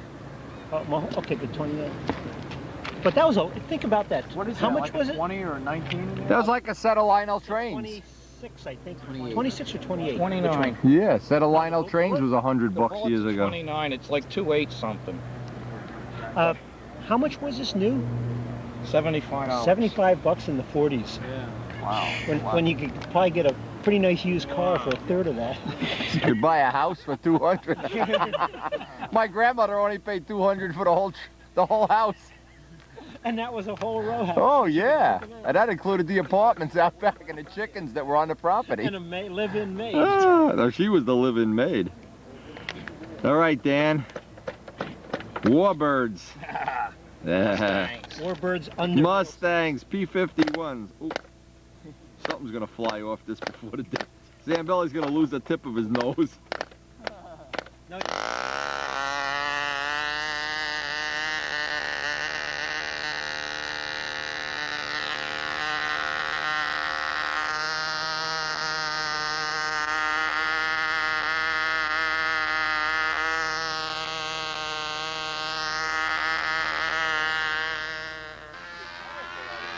Okay, the 28. But that was, think about that. What is How that, much like was it? 20 or 19? That was like a set of Lionel trains. 26, I think. 26 or 28? 29. Yeah, a set of Lionel trains was $100 years ago. 29, it's like 2.8 something. How much was this new? $75. $75 in the 40s. Yeah. Wow. When you could probably get a pretty nice used car for a third of that. You could buy a house for $200. My grandmother only paid $200 for the whole house. And that was a whole row house. Oh yeah, and that included the apartments out back and the chickens that were on the property. And a live-in maid. Ah, no, she was the live-in maid. All right, Dan. Warbirds. Warbirds under. Mustangs, P-51s. Ooh, something's gonna fly off this before the day. Zambelli's gonna lose the tip of his nose. No.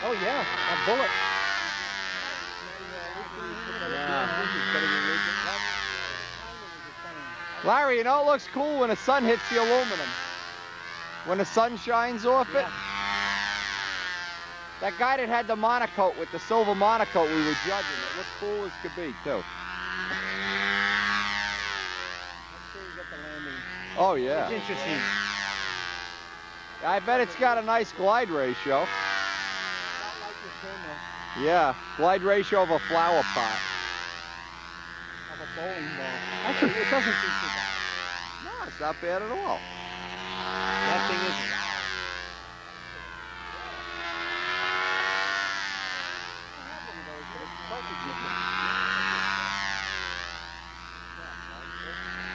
Oh yeah, a Bullet. Larry, you know it looks cool when the sun hits the aluminum. When the sun shines off it. That guy that had the monocoat with the silver monocoat, we were judging. It looked cool as could be, too. Oh, yeah. It's interesting. I bet it's got a nice glide ratio. Yeah, glide ratio of a flower pot. Of a bowling ball. Actually, it doesn't seem too bad. No, it's not bad at all. That thing is loud.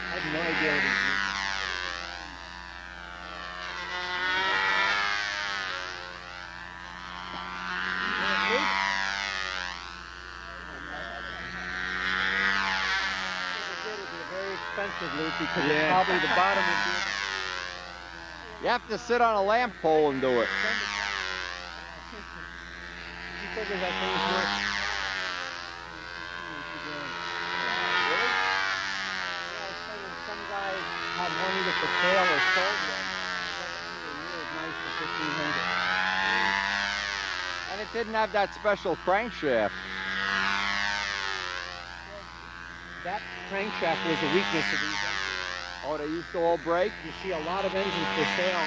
I have no idea what it is. Expensive loop because it's probably the bottom would be. You have to sit on a lamp pole and do it. He figures that thing's worth. Really? Yeah, I was saying some guys had one either for sale or sold one. It was nice for $1,500. And it didn't have that special crankshaft. That crankshaft was a weakness of these engines. Oh, they used to all break? You see a lot of engines for sale.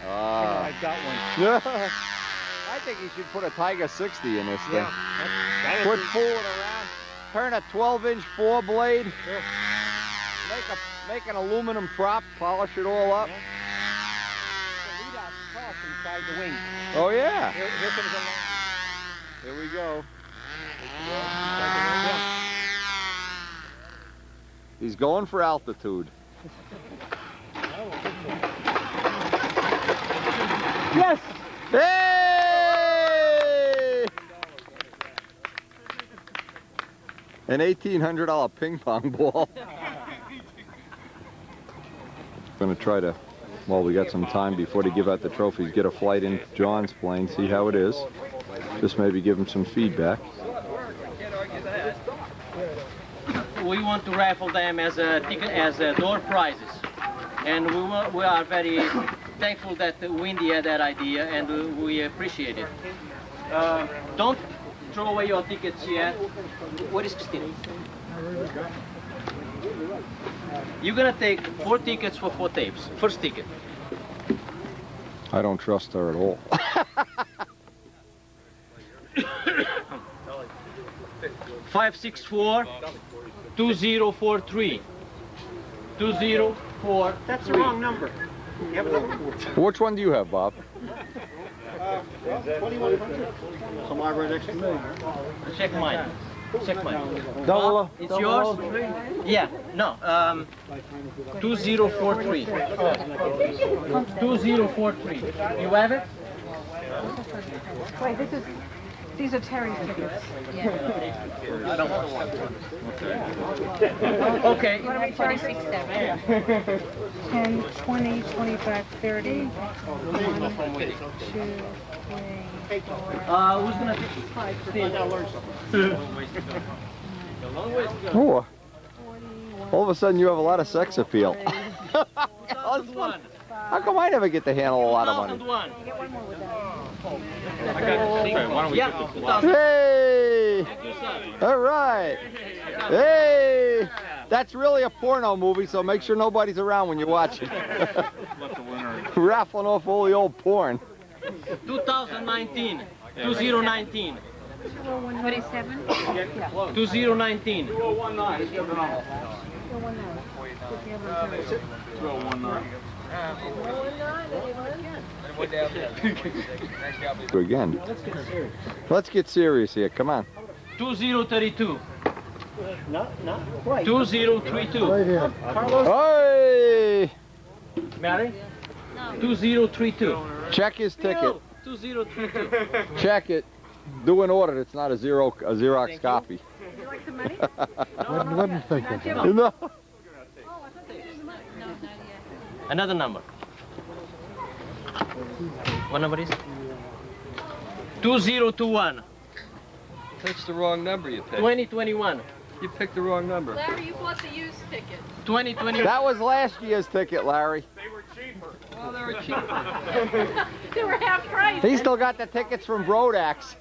Ah. I've got one. I think you should put a Tiger 60 in this thing. Yeah. Put fooling around. Turn a 12-inch 4-blade. Sure. Make an aluminum prop. Polish it all up. Yeah. The lead-out cross inside the wing. Oh, yeah. Here comes the line. Here we go. He's going for altitude. Yes! Hey! An $1,800 ping pong ball. Gonna try to, well, we got some time before they give out the trophies, get a flight in John's plane, see how it is. Just maybe give him some feedback. We want to raffle them as door prizes, and we are very thankful that Windy had that idea, and we appreciate it. Don't throw away your tickets yet. What is Christina? You're gonna take 4 tickets for 4 tapes. First ticket. I don't trust her at all. 564-2043. 2043. That's the wrong number. You have another one? Which one do you have, Bob? 2100. Somewhere right next to me. Check mine. Check mine. Double, It's double yours? O? Yeah, no. 2043. 2043. You have it? Wait, these are Terry's tickets. I don't want one. Okay. What are we charging? 10, 20, 25, 30. 1, 2, 3, 4. Who's gonna take Steve? Oh, all of a sudden you have a lot of sex appeal. 2001. How come I never get to handle a lot of money? 2001. Yeah. Hey! Thank you, sir. All right. Hey! That's really a porno movie, so make sure nobody's around when you watch it. Raffling off all the old porn. 2019. 2019. 27? 2019. 2019. Again. Let's get serious here. Come on. 2032. Not quite. 2032. Right here. Hey! Mary? 2032. Check his ticket. 2032. Check it. Do an order. It's not a Xerox copy. Would you like some money? Wasn't thinking. Oh, No. I thought there was money. No, not yet. Another number. What number is? 2021. That's the wrong number you picked. 2021. You picked the wrong number. Larry, you bought the used ticket. 2021. That was last year's ticket, Larry. Well, they were cheaper. They were half price. He still got the tickets from Brodax.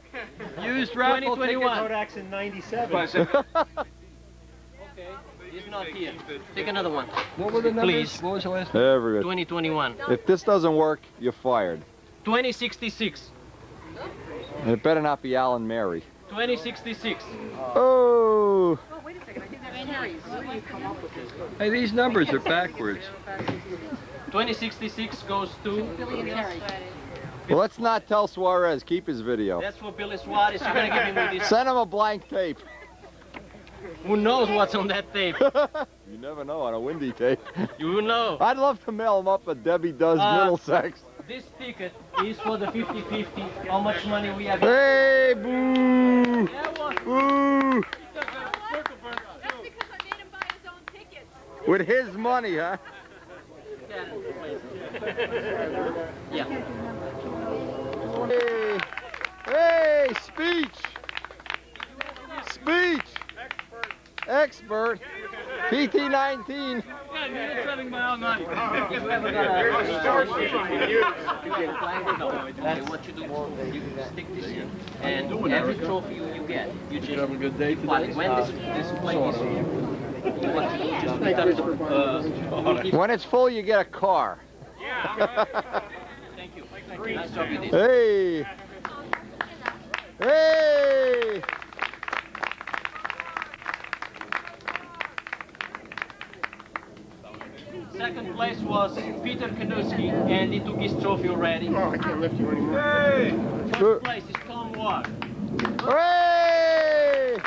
Used raffle 2021. Kodax in 97. Okay, he's not here. Take another one. What were the numbers? Please. What was the last? Very good. 2021. If this doesn't work, you're fired. 2066. And it better not be Alan Mary. 2066. Oh! Oh, wait a second. I think that's Terry's. Hey, these numbers are backwards. 2066 goes to... Billy and Terry. Well, let's not tell Suarez. Keep his video. That's for Billy Suarez. You're gonna give him this. Send him a blank tape. Who knows what's on that tape? You never know on a windy tape. You will know. I'd love to mail him up a Debbie Does Middlesex. This ticket is for the 50-50. How much money we have? Hey, boo! Boo! That's because I made him buy his own tickets. With his money, huh? Yeah. Hey! Hey! Speech! Speech! Expert! PT-19! Yeah, you're selling my own money. If you ever got what you do, you stick this in, and every trophy you get, you just have a good day today. when this plate is here, what you do, just return the When it's full, you get a car. Thank you. Nice job you did. Hey! Hey! Second place was Peter Kanuski, and he took his trophy already. Oh, I can't lift you anymore. Hey! Third place is Tom Ward. Hooray!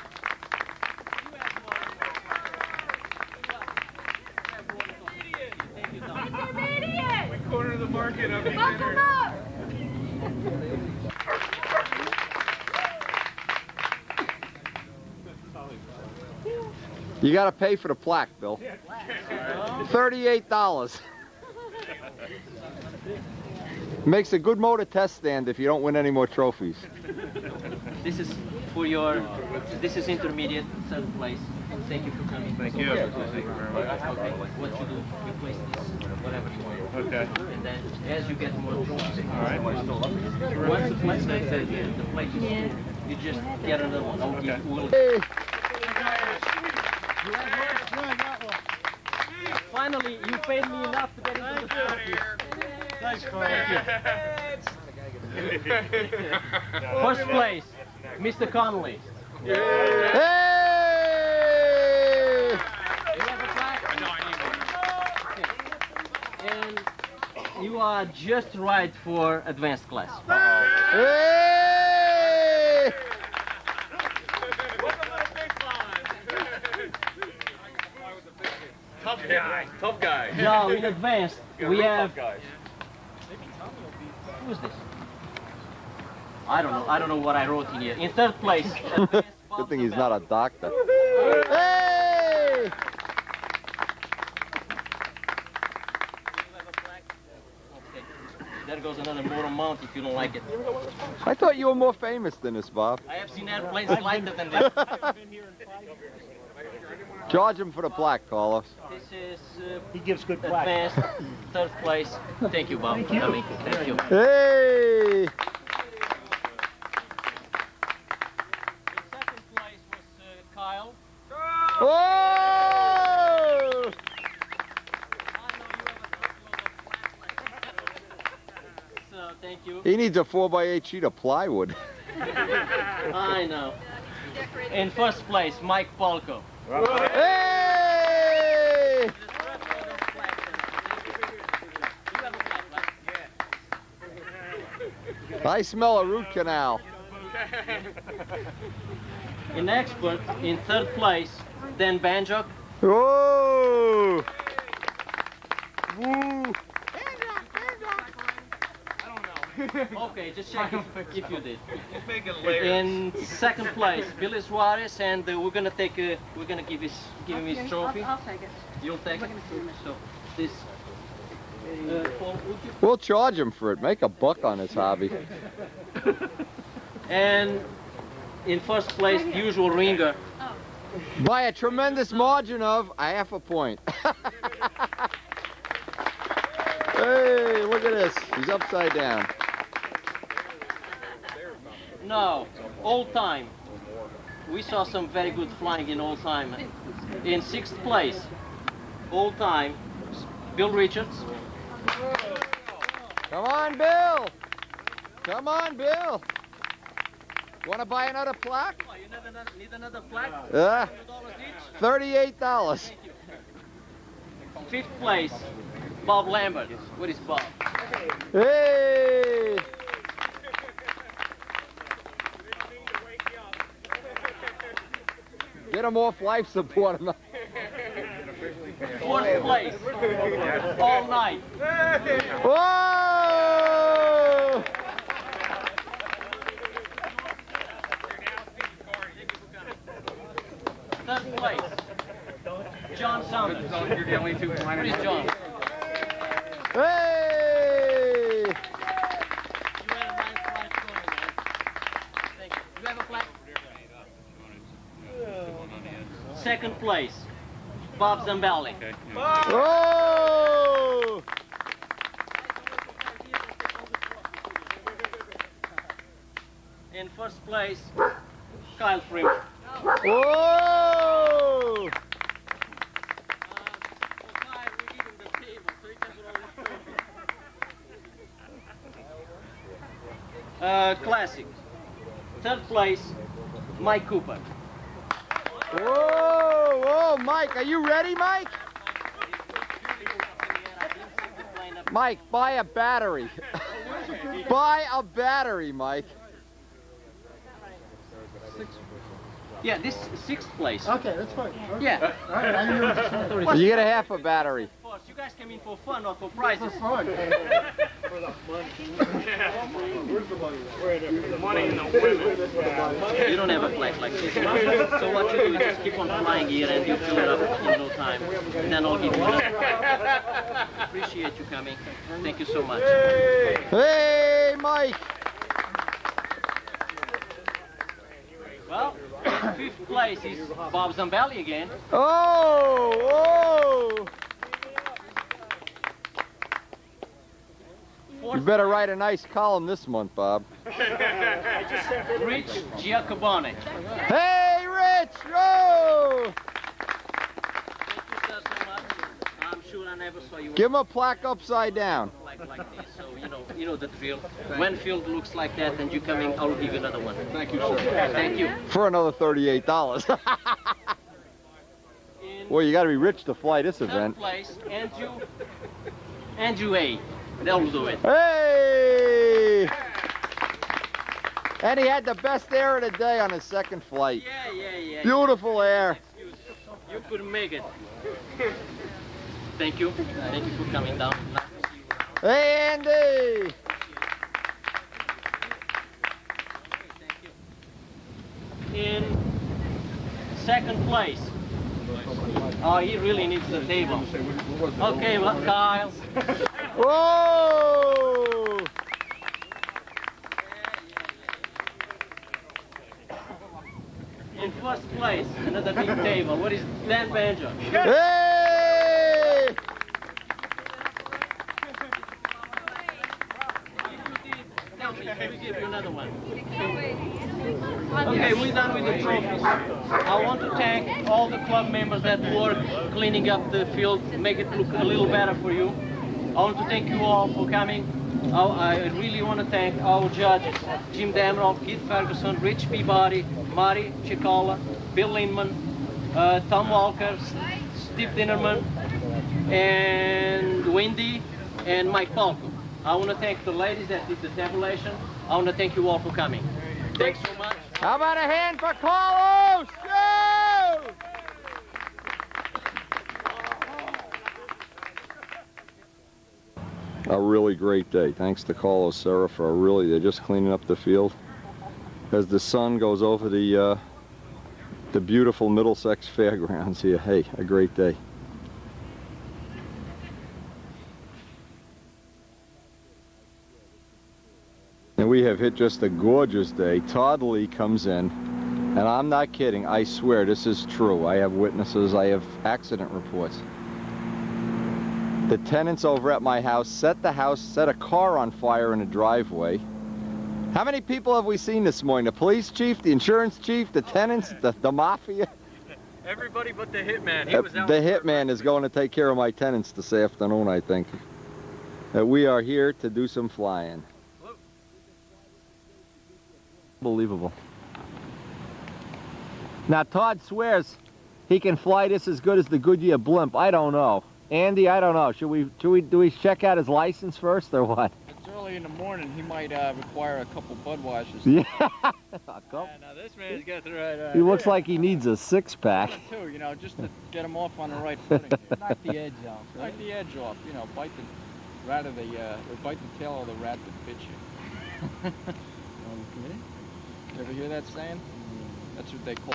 Corner of the market. I'll be Buckle up! You got to pay for the plaque, Bill. $38. Makes a good motor test stand if you don't win any more trophies. This is for your, this is intermediate, third place. Thank you for coming. Thank you. Thank you very much. Okay, what you do, you place this, whatever you want. Okay. And then, as you get more trophies, All right. once the plate, the plate is full, you just get another one. I'll give, Hey! Finally, you paid me enough to get into the trophies. Thank you. First place, Mr. Connolly. Hey! And you are just right for advanced class. Hey! Tough guy. Tough guy. Now in advanced, we have. Who's this? I don't know what I wrote in here. In third place. Good thing he's not a doctor. Hey! There goes another motor mount if you don't like it. I thought you were more famous than this, Bob. I have seen airplanes lighter than this. Charge him for the plaque, Carlos. This is he gives good plaque. Advanced, third place. Thank you, Bob. Thank you. Thank you. Hey! Second place was Kyle. Whoa! So, thank you. He needs a 4x8 sheet of plywood. I know. In first place, Mike Polko. Hey! I smell a root canal. In expert, in third place, Dan Banjock. Whoa! Woo! Okay, just check if you did. In second place, Billy Suarez, and we're gonna give him his trophy. I'll take it. You'll take it. So this. Paul, would you? We'll charge him for it. Make a buck on his hobby. And in first place, the usual ringer. By a tremendous margin of a half a point. Hey, look at this. He's upside down. No, all time. We saw some very good flying in all time. In sixth place, all time, Bill Richards. Come on, Bill. Come on, Bill. Want to buy another plaque? Oh, you need another plaque? $38. Fifth place, Bob Lambert. What is Bob? Hey! Get him off life support. Fourth place, all night. Whoa! Third place, John Saunders. You're the only two What is John? Hey! You had a nice flight going, man. Thank you. You have a plaque? Second place, Bob Zambelli. Whoa! In first place, Kyle Freeman. Whoa! Classic. Third place, Mike Cooper. Whoa! Whoa, Mike, are you ready, Mike? Mike, buy a battery. Buy a battery, Mike. Yeah, this is sixth place. Okay, that's fine. Okay. Yeah. All right, I didn't know. You get a half a battery. You guys came in for fun, not for prizes. For fun. For the money. Where's the money? The money in the women. You don't have a plaque like this. So what you do is just keep on flying here and you fill it up in no time. And then I'll give you another. Appreciate you coming. Thank you so much. Hey, Mike. Well, in fifth place is Bob Zambelli again. Oh, whoa. You better write a nice column this month, Bob. Rich Giacobone. Hey, Rich! Whoa! Thank you, sir, so much. I'm sure I never saw you. Give him a plaque upside down. Like back like this, so you know the drill. When field looks like that and you come in, I'll give you another one. Thank you, sir. Thank you. For another $38. Well, you got to be rich to fly this event. Third place, Andrew A. They'll do it. Hey! And he had the best air of the day on his second flight. Yeah. Beautiful air. You couldn't make it. Thank you. Thank you for coming down. Nice to see you. Hey, Andy! In second place. Oh, he really needs the table. Okay, well, Kyle. Whoa! In first place, another big table. What is Dan Banjo? Hey! Tell me, we give you another one. Okay, we're done with the trophies. I want to thank all the club members that work cleaning up the field, make it look a little better for you. I want to thank you all for coming. I really want to thank our judges, Jim Damroff, Keith Ferguson, Rich Peabody, Mari Chikola, Bill Lindman, Tom Walker, Steve Dinnerman, and Wendy, and Mike Falco. I want to thank the ladies that did the tabulation. I want to thank you all for coming. Thanks so much. How about a hand for Carlos? Go! A really great day. Thanks to Carlos Serra for they're just cleaning up the field. As the sun goes over the beautiful Middlesex Fairgrounds here. Hey, a great day. And we have hit just a gorgeous day. Todd Lee comes in, and I'm not kidding, I swear this is true. I have witnesses, I have accident reports. The tenants over at my house set a car on fire in a driveway. How many people have we seen this morning? The police chief, the insurance chief, the tenants, the mafia? Everybody but the hitman. He was out. The hitman is going to take care of my tenants this afternoon, I think. We are here to do some flying. Unbelievable. Now Todd swears he can fly this as good as the Goodyear blimp. I don't know. Andy, I don't know. Do we check out his license first or what? It's early in the morning. He might require a couple Budweisers. Yeah. Now this man's got the right. He looks like he needs a six-pack. Too, just to get him off on the right footing. Knock the edge off. Right? Knock the edge off. Bite the tail of the rat that bit you. You ever hear that saying? That's what they call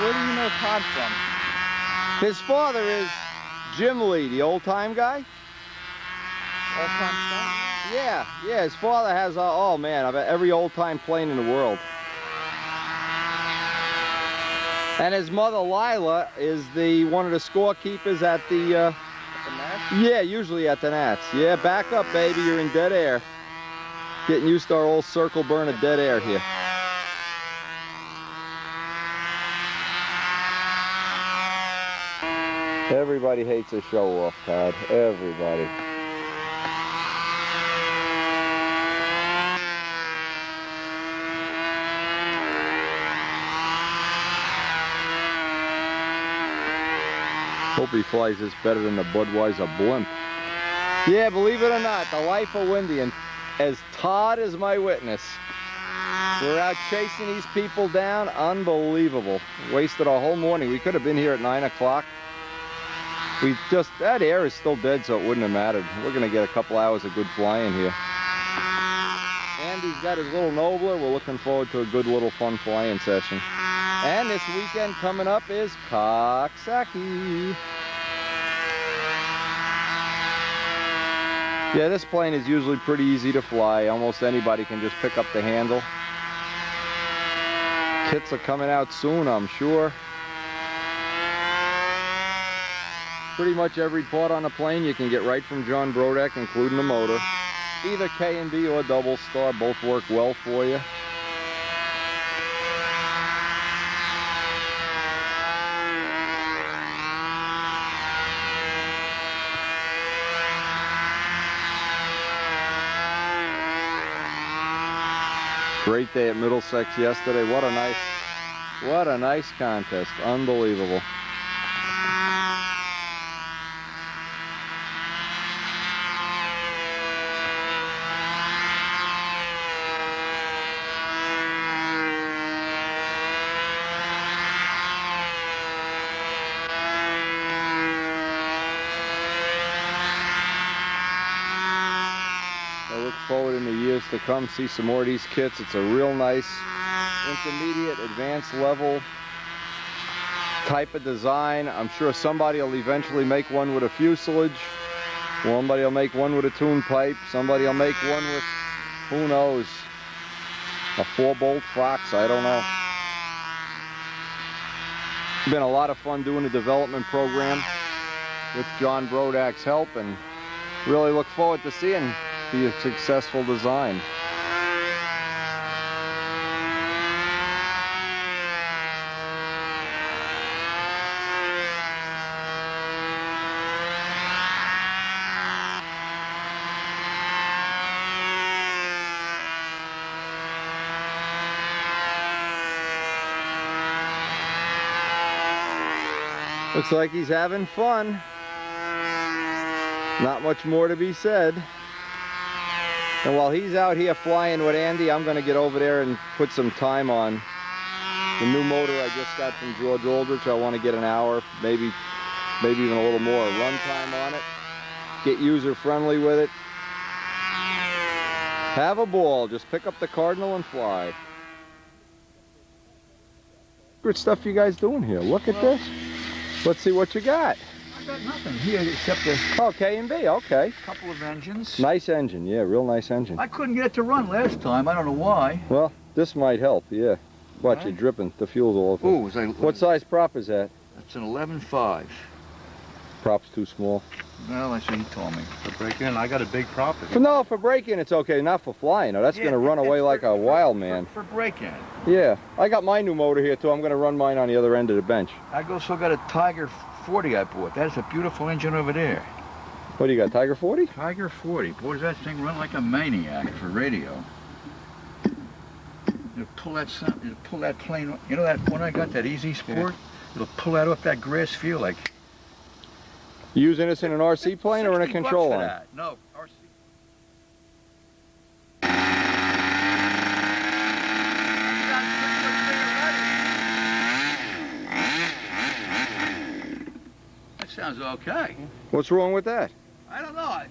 Where do you know Todd from? His father is Jim Lee, the old-time guy. All-time stuff? Yeah, his father has, oh man, I bet every old-time plane in the world. And his mother, Lila, is one of the scorekeepers at the Nats? Yeah, usually at the Nats. Yeah, back up, baby, you're in dead air. Getting used to our old circle burn of dead air here. Everybody hates a show-off, Todd. Everybody. Hope he flies this better than the Budweiser blimp. Yeah, believe it or not, the life of Windy, and as Todd is my witness. We're out chasing these people down. Unbelievable. Wasted our whole morning. We could have been here at 9 o'clock. That air is still dead, so it wouldn't have mattered. We're going to get a couple hours of good flying here. Andy's got his little Nobler. We're looking forward to a good little fun flying session. And this weekend coming up is Coxsackie. Yeah, this plane is usually pretty easy to fly. Almost anybody can just pick up the handle. Kits are coming out soon, I'm sure. Pretty much every part on the plane you can get right from John Brodak, including the motor. Either K&B or double star, both work well for you. Great day at Middlesex yesterday. What a nice contest. Unbelievable. I look forward in the years to come, see some more of these kits. It's a real nice intermediate, advanced level type of design. I'm sure somebody will eventually make one with a fuselage. Somebody will make one with a tune pipe. Somebody will make one with, who knows, a 4-bolt Fox, I don't know. It's been a lot of fun doing the development program with John Brodak's help, and really look forward to seeing the successful design. Looks like he's having fun. Not much more to be said. And while he's out here flying with Andy, I'm going to get over there and put some time on the new motor I just got from George Aldrich. I want to get an hour, maybe even a little more run time on it. Get user friendly with it. Have a ball. Just pick up the Cardinal and fly. Good stuff you guys doing here. Look at this. Let's see what you got. I got nothing here except a K&B, okay. couple of engines. Nice engine, yeah, real nice engine. I couldn't get it to run last time. I don't know why. Well, this might help, yeah. Watch, right. You're dripping. The fuel's all over. What size prop is that? That's an 11.5. Prop's too small. Well, that's what he told me. For break-in, I got a big prop. No, for break-in it's okay, not for flying. No, that's going to run away like a wild man. For break-in. Yeah, I got my new motor here too. I'm going to run mine on the other end of the bench. I also got a Tiger 40 I bought. That's a beautiful engine over there. What do you got, Tiger 40? Tiger 40. Boy, does that thing run like a maniac for radio. It'll pull that plane, you know that one I got, that Easy Sport? Yeah. It'll pull that off that grass field like... You using this in an RC plane or in a control line? No, RC. That sounds okay. What's wrong with that? I don't know.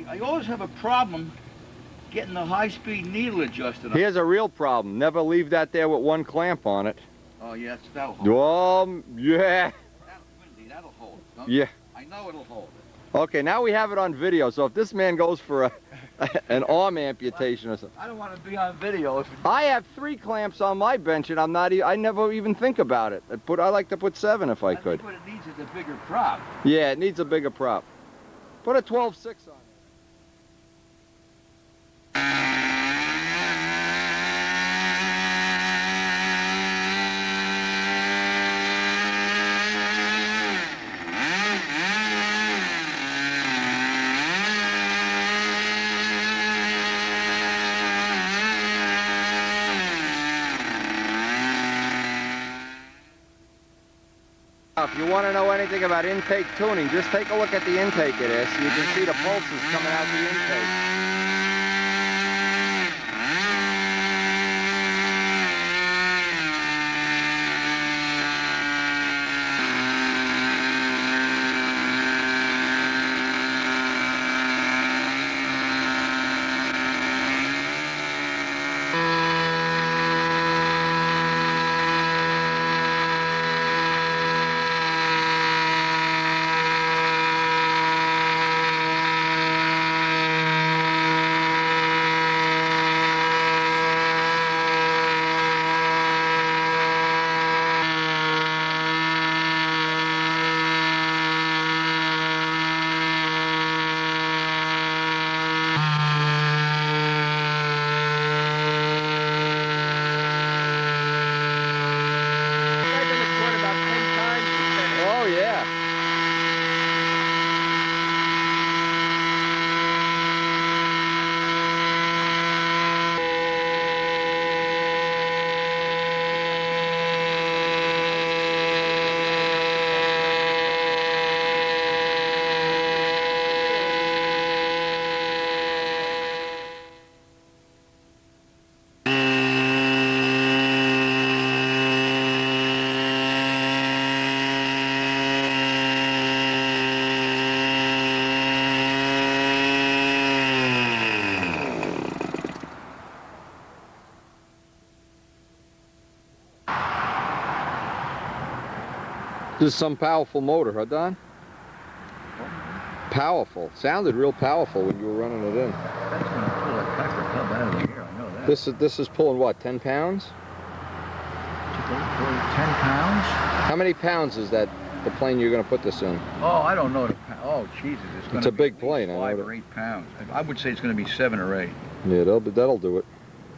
I always have a problem getting the high-speed needle adjusted. Here's a real problem. Never leave that there with one clamp on it. Oh, yes, that'll hold. Yeah. That'll hold. Yeah. I know it'll hold it. Okay, now we have it on video, so if this man goes for an arm amputation or something. I don't want to be on video. I have 3 clamps on my bench, and I never even think about it. I like to put 7 if I could. I think what it needs is a bigger prop. Yeah, it needs a bigger prop. Put a 12.6 on it. If you want to know anything about intake tuning, just take a look at the intake of this. You can see the pulses coming out the intake. This is some powerful motor, huh, Don? Powerful. Sounded real powerful when you were running it in. That's going to pull that Piper Cub out of the air, I know that. This is pulling what, 10 pounds? 10 pounds? How many pounds is that, the plane you're going to put this in? Oh, I don't know. Oh, Jesus. It's a big plane, I know. 5 or 8 pounds. I would say it's going to be 7 or 8. Yeah, that'll do it.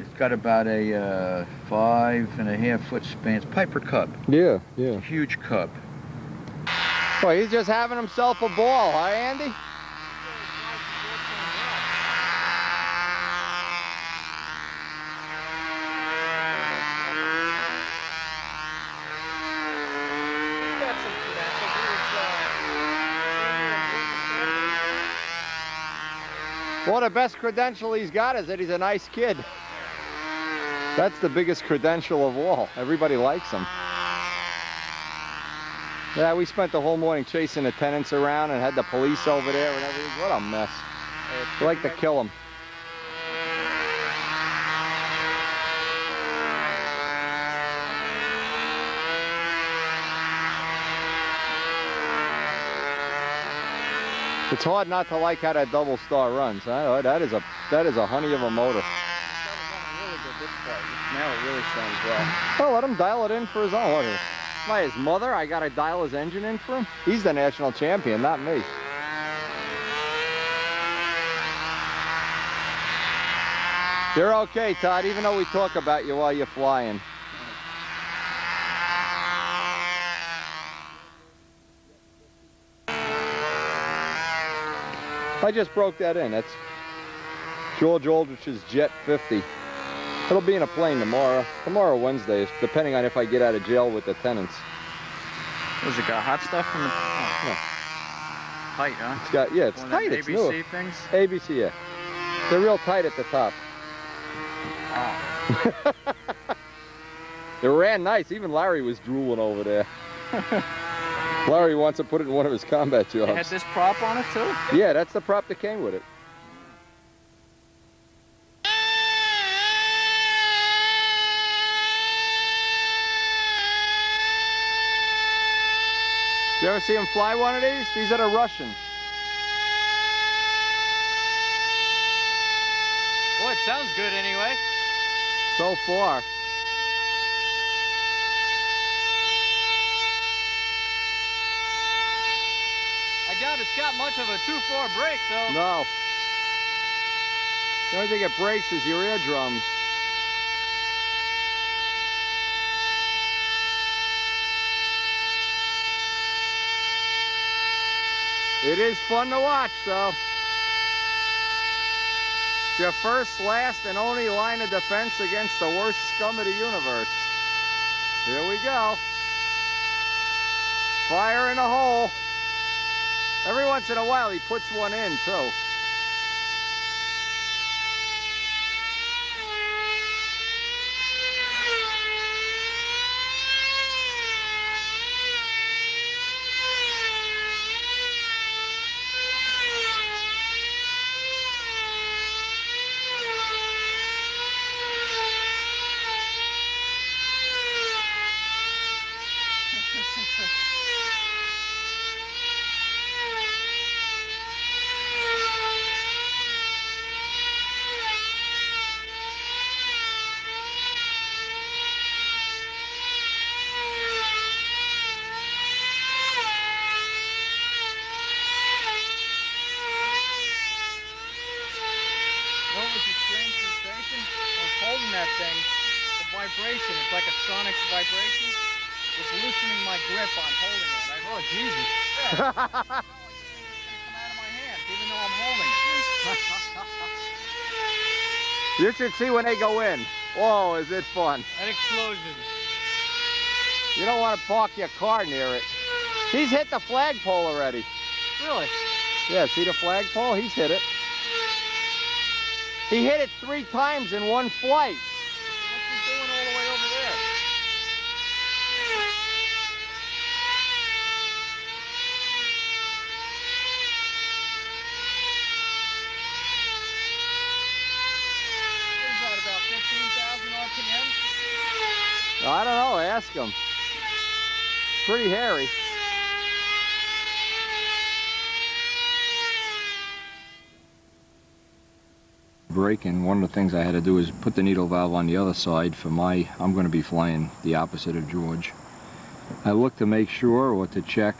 It's got about a 5.5 foot span. It's Piper Cub. Yeah, yeah. Huge cub. Boy, he's just having himself a ball, huh, Andy? Well, the best credential he's got is that he's a nice kid. That's the biggest credential of all. Everybody likes him. Yeah, we spent the whole morning chasing the tenants around and had the police over there and everything. What a mess. We like to kill them. It's hard not to like how that double star runs. Huh? That is a honey of a motor. Now it really sounds well. Oh, let him dial it in for his own. What is it? Am I his mother? I gotta dial his engine in for him? He's the national champion, not me. You're okay, Todd, even though we talk about you while you're flying. I just broke that in. That's George Aldrich's Jet 50. It'll be in a plane tomorrow. Tomorrow, Wednesday, depending on if I get out of jail with the tenants. Was it got hot stuff from the... Oh. No. Tight, huh? It's got, yeah, it's tight. It's new. ABC things? ABC, yeah. They're real tight at the top. Oh. It ran nice. Even Larry was drooling over there. Larry wants to put it in one of his combat jobs. It had this prop on it, too? Yeah, that's the prop that came with it. You ever see him fly one of these? These are the Russian. Well, it sounds good anyway. So far. I doubt it's got much of a 2-4 brake, though. No. The only thing it breaks is your eardrums. It is fun to watch, though. Your first, last, and only line of defense against the worst scum of the universe. Here we go. Fire in a hole. Every once in a while, he puts one in, too. That thing, the vibration, it's like a sonic vibration. It's loosening my grip on holding it. Oh, Jesus. Yeah. It's come out of my hands, even though I'm holding it. You should see when they go in. Whoa, is it fun. That explosion. You don't want to park your car near it. He's hit the flagpole already. Really? Yeah, see the flagpole? He's hit it. He hit it 3 times in one flight. What's he doing all the way over there? What is that, about 15,000 RPM? I don't know, ask him. Pretty hairy. break-in, one of the things I had to do is put the needle valve on the other side for I'm going to be flying the opposite of George. I looked to make sure, or to check,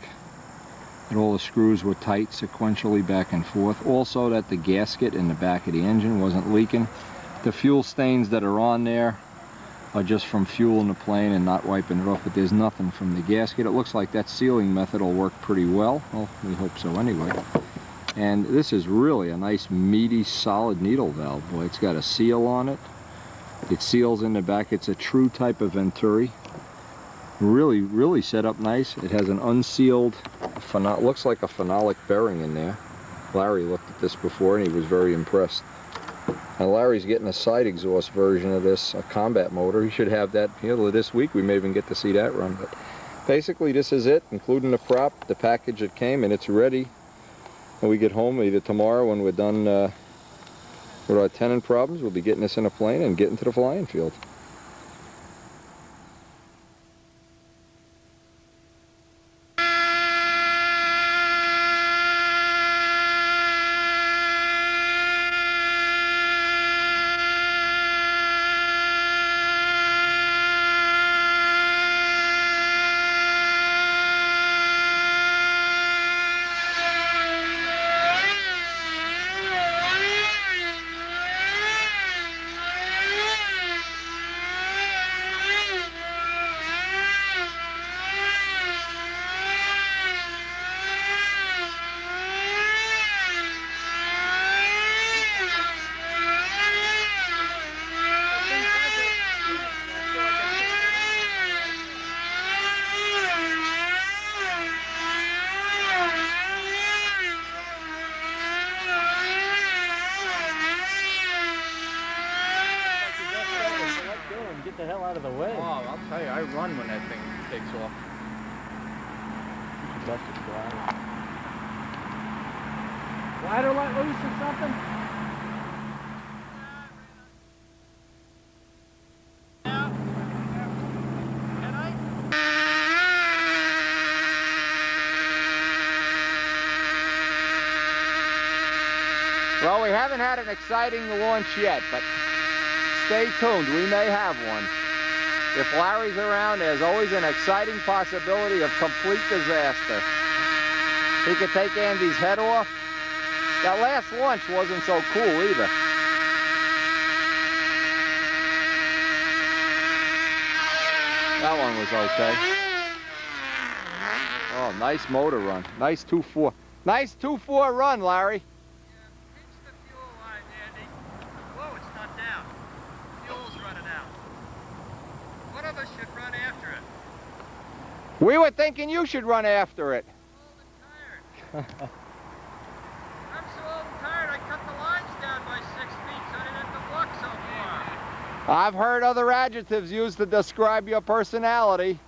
that all the screws were tight sequentially back and forth. Also that the gasket in the back of the engine wasn't leaking. The fuel stains that are on there are just from fuel in the plane and not wiping it off, but there's nothing from the gasket. It looks like that sealing method will work pretty well. Well, we hope so anyway. And this is really a nice meaty solid needle valve. Boy, it's got a seal on it. It seals in the back. It's a true type of Venturi. Really set up nice. It has an unsealed, looks like a phenolic bearing in there. Larry looked at this before and he was very impressed. Now Larry's getting a side exhaust version of this, a combat motor. He should have that this week. We may even get to see that run. But basically this is it, including the prop, the package that came, and it's ready. When we get home, either tomorrow when we're done with our tenant problems, we'll be getting this in a plane and getting to the flying field. Get the hell out of the way. Oh, I'll tell you, I run when that thing takes off. You should bust its glider. Glider let loose or something? Well, we haven't had an exciting launch yet, but stay tuned, we may have one. If Larry's around, there's always an exciting possibility of complete disaster. He could take Andy's head off. That last launch wasn't so cool either. That one was okay. Oh, nice motor run. Nice 2-4. Nice 2-4 run, Larry. We were thinking you should run after it. I'm so old and tired, I cut the lines down by 6 feet so I didn't have to walk so far. I've heard other adjectives used to describe your personality.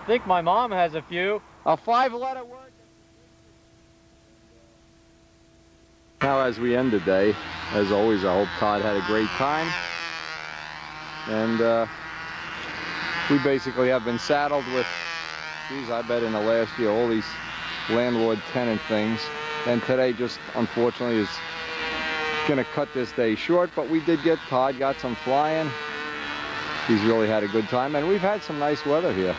I think my mom has a few. A 5-letter word. Now, as we end the day, as always, I hope Todd had a great time. And we basically have been saddled with, geez, I bet in the last year, all these landlord-tenant things. And today just, unfortunately, is going to cut this day short. But we did get, Todd got some flying. He's really had a good time. And we've had some nice weather here.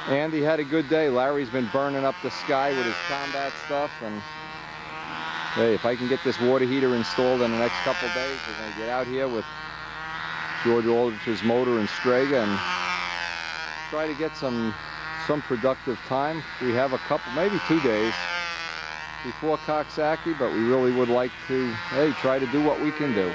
Andy had a good day. Larry's been burning up the sky with his combat stuff. And hey, if I can get this water heater installed in the next couple of days, we're going to get out here with George Aldrich's motor and Strega and try to get some productive time. We have a couple, maybe 2 days before Coxsackie, but we really would like to, hey, try to do what we can do.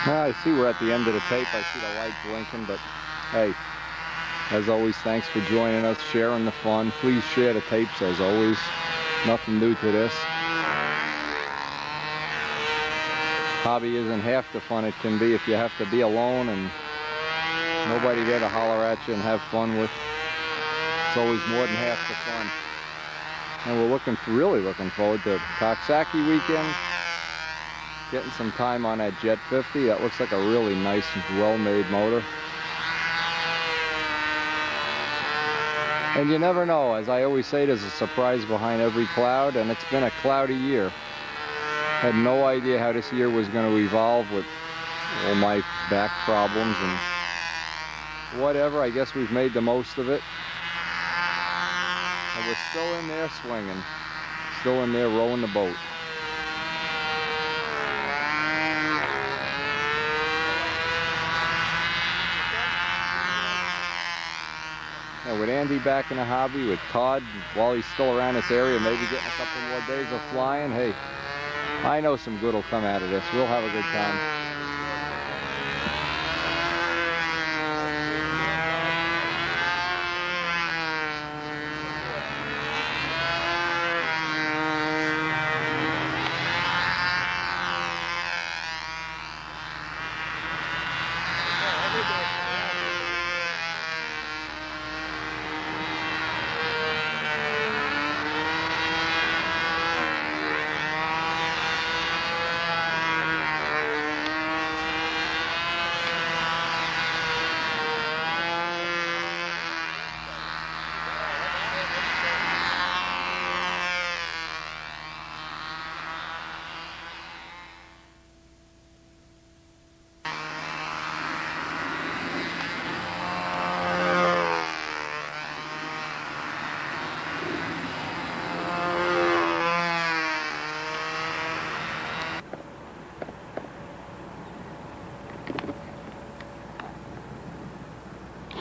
Well, I see we're at the end of the tape. I see the light blinking, but hey, as always, thanks for joining us, sharing the fun. Please share the tapes as always. Nothing new to this. Hobby isn't half the fun it can be if you have to be alone and nobody there to holler at you and have fun with. It's always more than half the fun. And we're really looking forward to Coxsackie weekend. Getting some time on that Jet 50. That looks like a really nice, well-made motor. And you never know. As I always say, there's a surprise behind every cloud, and it's been a cloudy year. Had no idea how this year was going to evolve with all my back problems and whatever. I guess we've made the most of it. And we're still in there swinging. Still in there rowing the boat. And with Andy back in the hobby, with Todd, while he's still around this area, maybe getting a couple more days of flying, hey, I know some good will come out of this. We'll have a good time.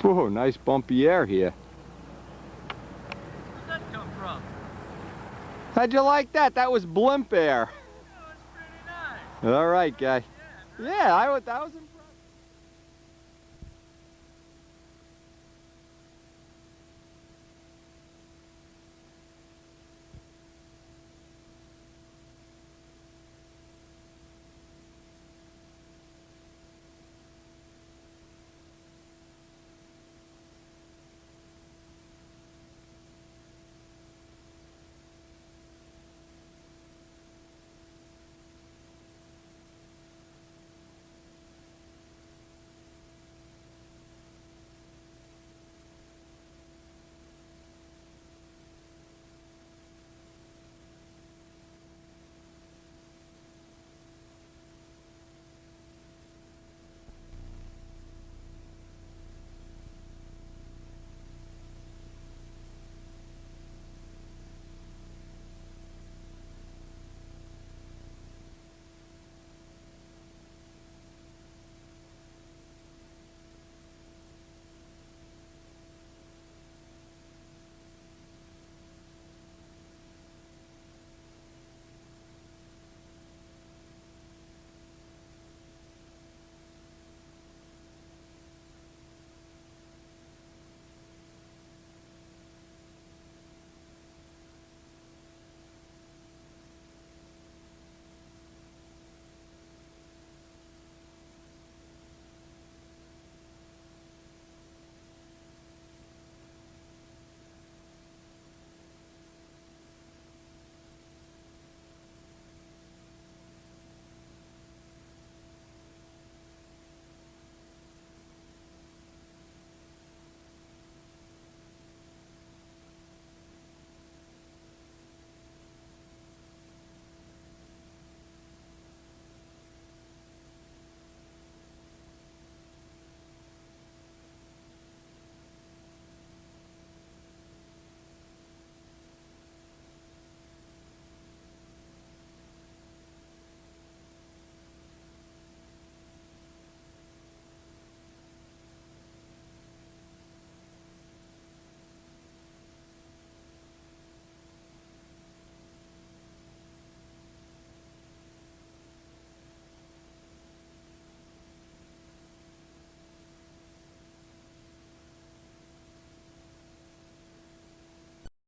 Whoa, nice bumpy air here. Where'd that come from? How'd you like that? That was blimp air. Oh, that's pretty nice. All right, guy. Yeah, that was impressive.